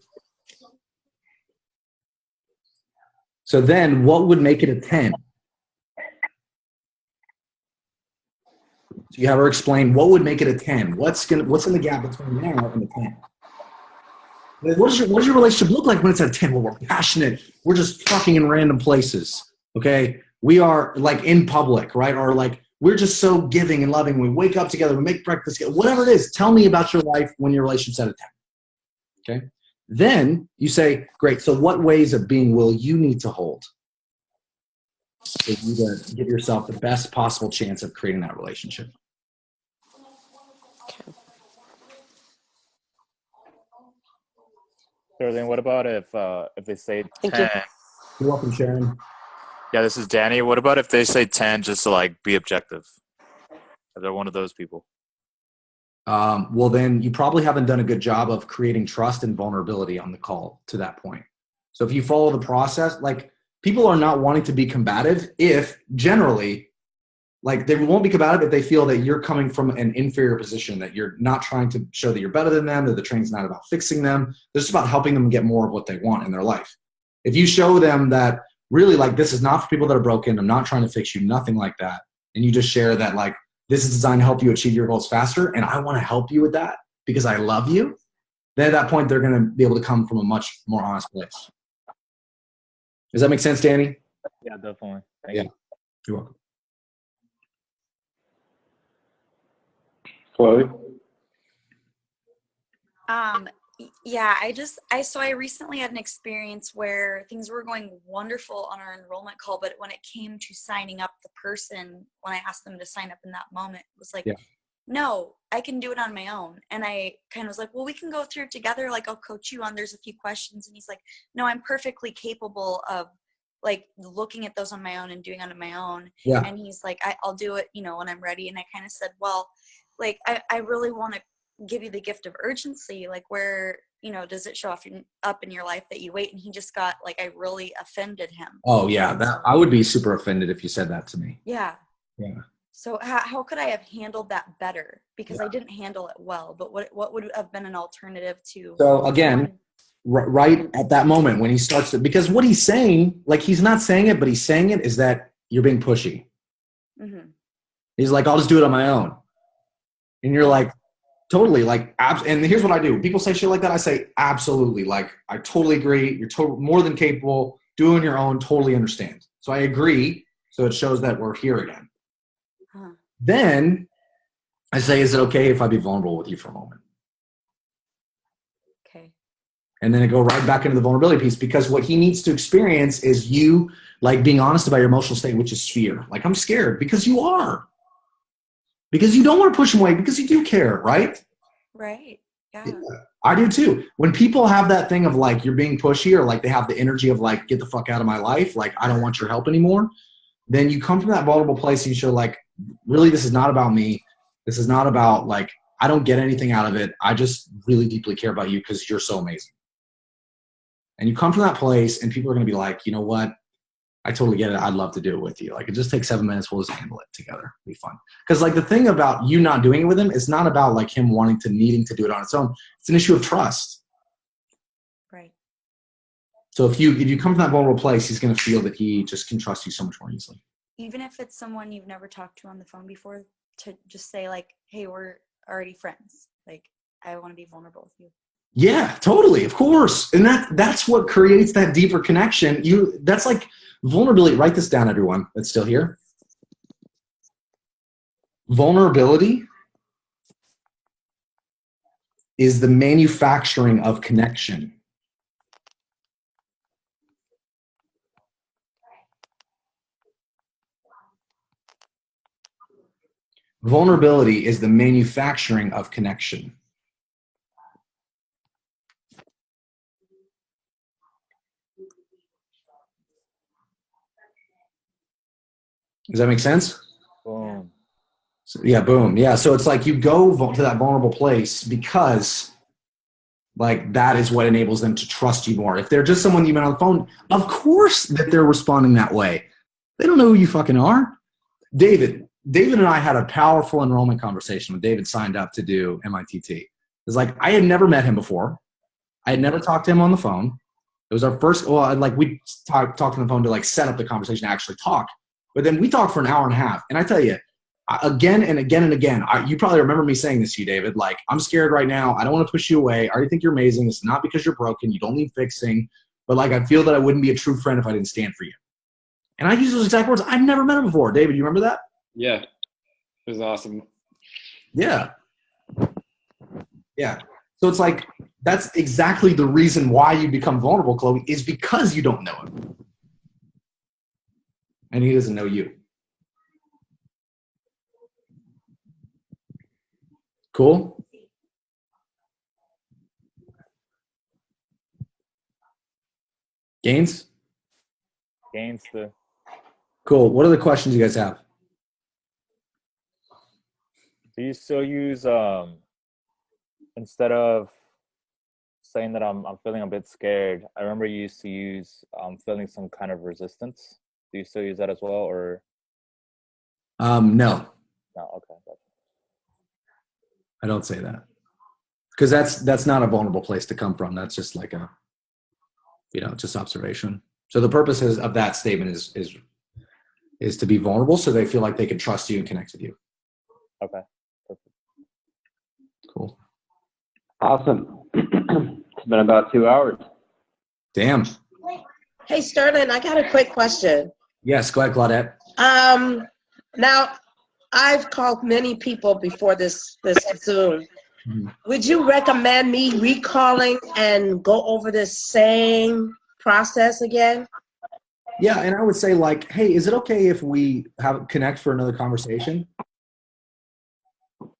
So then, what would make it a 10? So you have her explain what would make it a 10. What's in the gap between now and the 10? What does your relationship look like when it's at a 10? Well, we're passionate. We're just fucking in random places. Okay, we are like in public, right? Or like we're just so giving and loving. We wake up together. We make breakfast together. Whatever it is, tell me about your life when your relationship's at a 10. Okay. Then you say, great. So what ways of being will you need to hold? for you to give yourself the best possible chance of creating that relationship. Sterling, what about if they say Thank you. 10? You're welcome, Sharon. Yeah, this is Danny. What about if they say 10 just to like be objective? If they're one of those people. Well, then you probably haven't done a good job of creating trust and vulnerability on the call to that point. So if you follow the process, like people are not wanting to be combative if generally, like they won't be combative if they feel that you're coming from an inferior position, that you're not trying to show that you're better than them, that the training's not about fixing them. It's just about helping them get more of what they want in their life. If you show them that really like this is not for people that are broken, I'm not trying to fix you, nothing like that, and you just share that like this is designed to help you achieve your goals faster and I want to help you with that because I love you, then at that point they're going to be able to come from a much more honest place. Does that make sense, Danny? Yeah, definitely. Thank you. You're welcome. Chloe? Yeah, I recently had an experience where things were going wonderful on our enrollment call, but when it came to signing up the person, when I asked them to sign up in that moment, it was like, no, I can do it on my own. And I kind of was like, well, we can go through it together. Like, I'll coach you on, there's a few questions. And he's like, no, I'm perfectly capable of like looking at those on my own and doing it on my own. Yeah. And he's like, I'll do it, when I'm ready. And I kind of said, well, like, I really want to give you the gift of urgency. Like, where, does it show up in your life that you wait? And he just got like, I really offended him. Oh yeah. That I would be super offended if you said that to me. Yeah. Yeah. So how could I have handled that better? Because I didn't handle it well, but what would have been an alternative to? So again, right at that moment when he starts to, because what he's saying, like he's not saying it, but he's saying it is that you're being pushy. Mm-hmm. He's like, I'll just do it on my own. And you're like, totally, like, and here's what I do. People say shit like that. I say, absolutely. Like, I totally agree. You're more than capable. Do it on your own. Totally understand. So I agree. So it shows that we're here again. Huh. Then I say, is it okay if I be vulnerable with you for a moment? Okay. And then I go right back into the vulnerability piece, because what he needs to experience is you like being honest about your emotional state, which is fear. Like, I'm scared, because you are. Because you don't want to push him away, because you do care, right? Right. Yeah. I do too. When people have that thing of like you're being pushy, or like they have the energy of like, get the fuck out of my life, like I don't want your help anymore, then you come from that vulnerable place and you show like, really, this is not about me. This is not about like, I don't get anything out of it. I just really deeply care about you because you're so amazing. And you come from that place and people are going to be like, you know what? I totally get it. I'd love to do it with you. Like, it just takes 7 minutes. We'll just handle it together. It'll be fun. Because like the thing about you not doing it with him is not about like him needing to do it on its own. It's an issue of trust. Right. So if you come from that vulnerable place, he's going to feel that he just can trust you so much more easily. Even if it's someone you've never talked to on the phone before, to just say like, hey, we're already friends. Like, I want to be vulnerable with you. Yeah, totally. Of course. And that's what creates that deeper connection. That's like vulnerability. Write this down, everyone that's still here. Vulnerability is the manufacturing of connection. Vulnerability is the manufacturing of connection. Does that make sense? Boom. So, yeah, boom. Yeah, so it's like you go to that vulnerable place because like that is what enables them to trust you more. If they're just someone you met on the phone, of course that they're responding that way. They don't know who you fucking are. David and I had a powerful enrollment conversation when David signed up to do MITT. It's like I had never met him before. I had never talked to him on the phone. It was our first, like we talked on the phone to like set up the conversation to actually talk. But then we talked for an hour and a half. And I tell you, again and again and again, you probably remember me saying this to you, David, like, I'm scared right now. I don't want to push you away. I already think you're amazing. It's not because you're broken. You don't need fixing. But like, I feel that I wouldn't be a true friend if I didn't stand for you. And I use those exact words. I've never met him before. David, you remember that? Yeah. It was awesome. Yeah. Yeah. So it's like, that's exactly the reason why you become vulnerable, Chloe, is because you don't know him. and he doesn't know you. Cool? Gaines? Cool. What other questions you guys have? Do you still use instead of saying that I'm feeling a bit scared, I remember you used to use feeling some kind of resistance. Do you still use that as well, or No. no? Okay. I don't say that. Because that's not a vulnerable place to come from. That's just like a, just observation. So the purpose of that statement is to be vulnerable so they feel like they can trust you and connect with you. Okay. Perfect. Cool. Awesome. It's been about 2 hours. Damn. Hey, Sterling, I got a quick question. Yes, go ahead, Claudette. Now, I've called many people before this Zoom. Mm-hmm. Would you recommend me recalling and go over this same process again? Yeah, and I would say like, hey, is it okay if we connect for another conversation?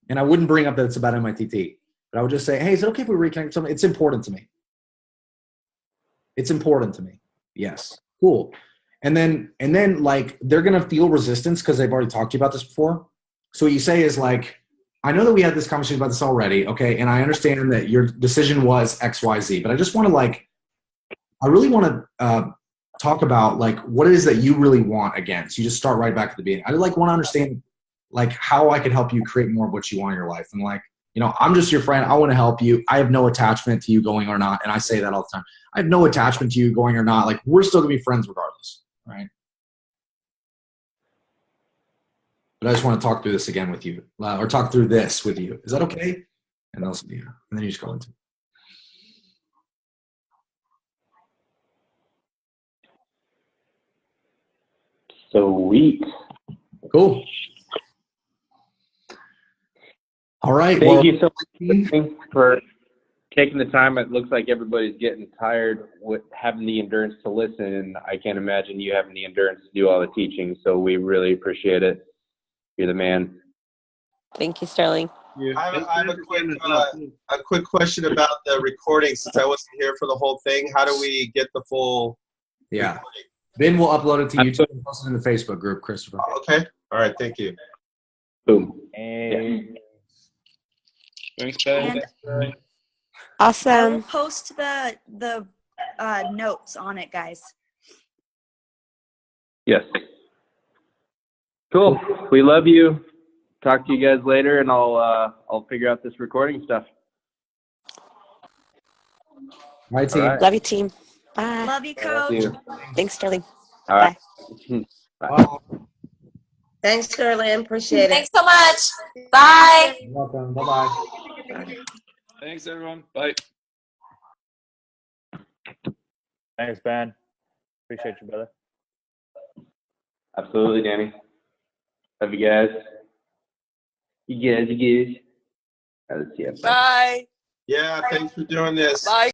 And I wouldn't bring up that it's about MITT, but I would just say, hey, is it okay if we reconnect something? It's important to me. It's important to me. Yes. Cool. And then like they're gonna feel resistance because they've already talked to you about this before. So what you say is like, I know that we had this conversation about this already, okay, and I understand that your decision was XYZ, but I just want to I really want to talk about like what it is that you really want again. So you just start right back at the beginning. I want to understand like how I can help you create more of what you want in your life. And like, I'm just your friend. I want to help you. I have no attachment to you going or not. And I say that all the time. I have no attachment to you going or not. Like we're still gonna be friends regardless, right? But I just want to talk through this again with you, or talk through this with you. Is that okay? And also, yeah. And then you just go into it. Sweet. Cool. All right. Thank you so much for taking the time. It looks like everybody's getting tired with having the endurance to listen, and I can't imagine you having the endurance to do all the teaching. So we really appreciate it. You're the man. Thank you, Sterling. I have a quick question about the recording since I wasn't here for the whole thing. How do we get the full Yeah. recording? Then we'll upload it to YouTube and post it in the Facebook group, Christopher. Okay. All right. Thank you. Boom. And Thanks, Ben. And Awesome. I will post the notes on it, guys. Yes. Cool. We love you. Talk to you guys later, and I'll figure out this recording stuff. My team. All right. Love you, team. Bye. Love you, Love Coach. you. Thanks, Sterling. All right. Bye. Bye. Thanks, Sterling. Appreciate it. Thanks so much. Bye. You're welcome. Bye-bye. Thanks, everyone. Bye. thanks, Ben. Appreciate you, brother. Absolutely, Danny. Love you guys. You guys. Let's see. Bye. Yeah. Thanks for doing this. Bye.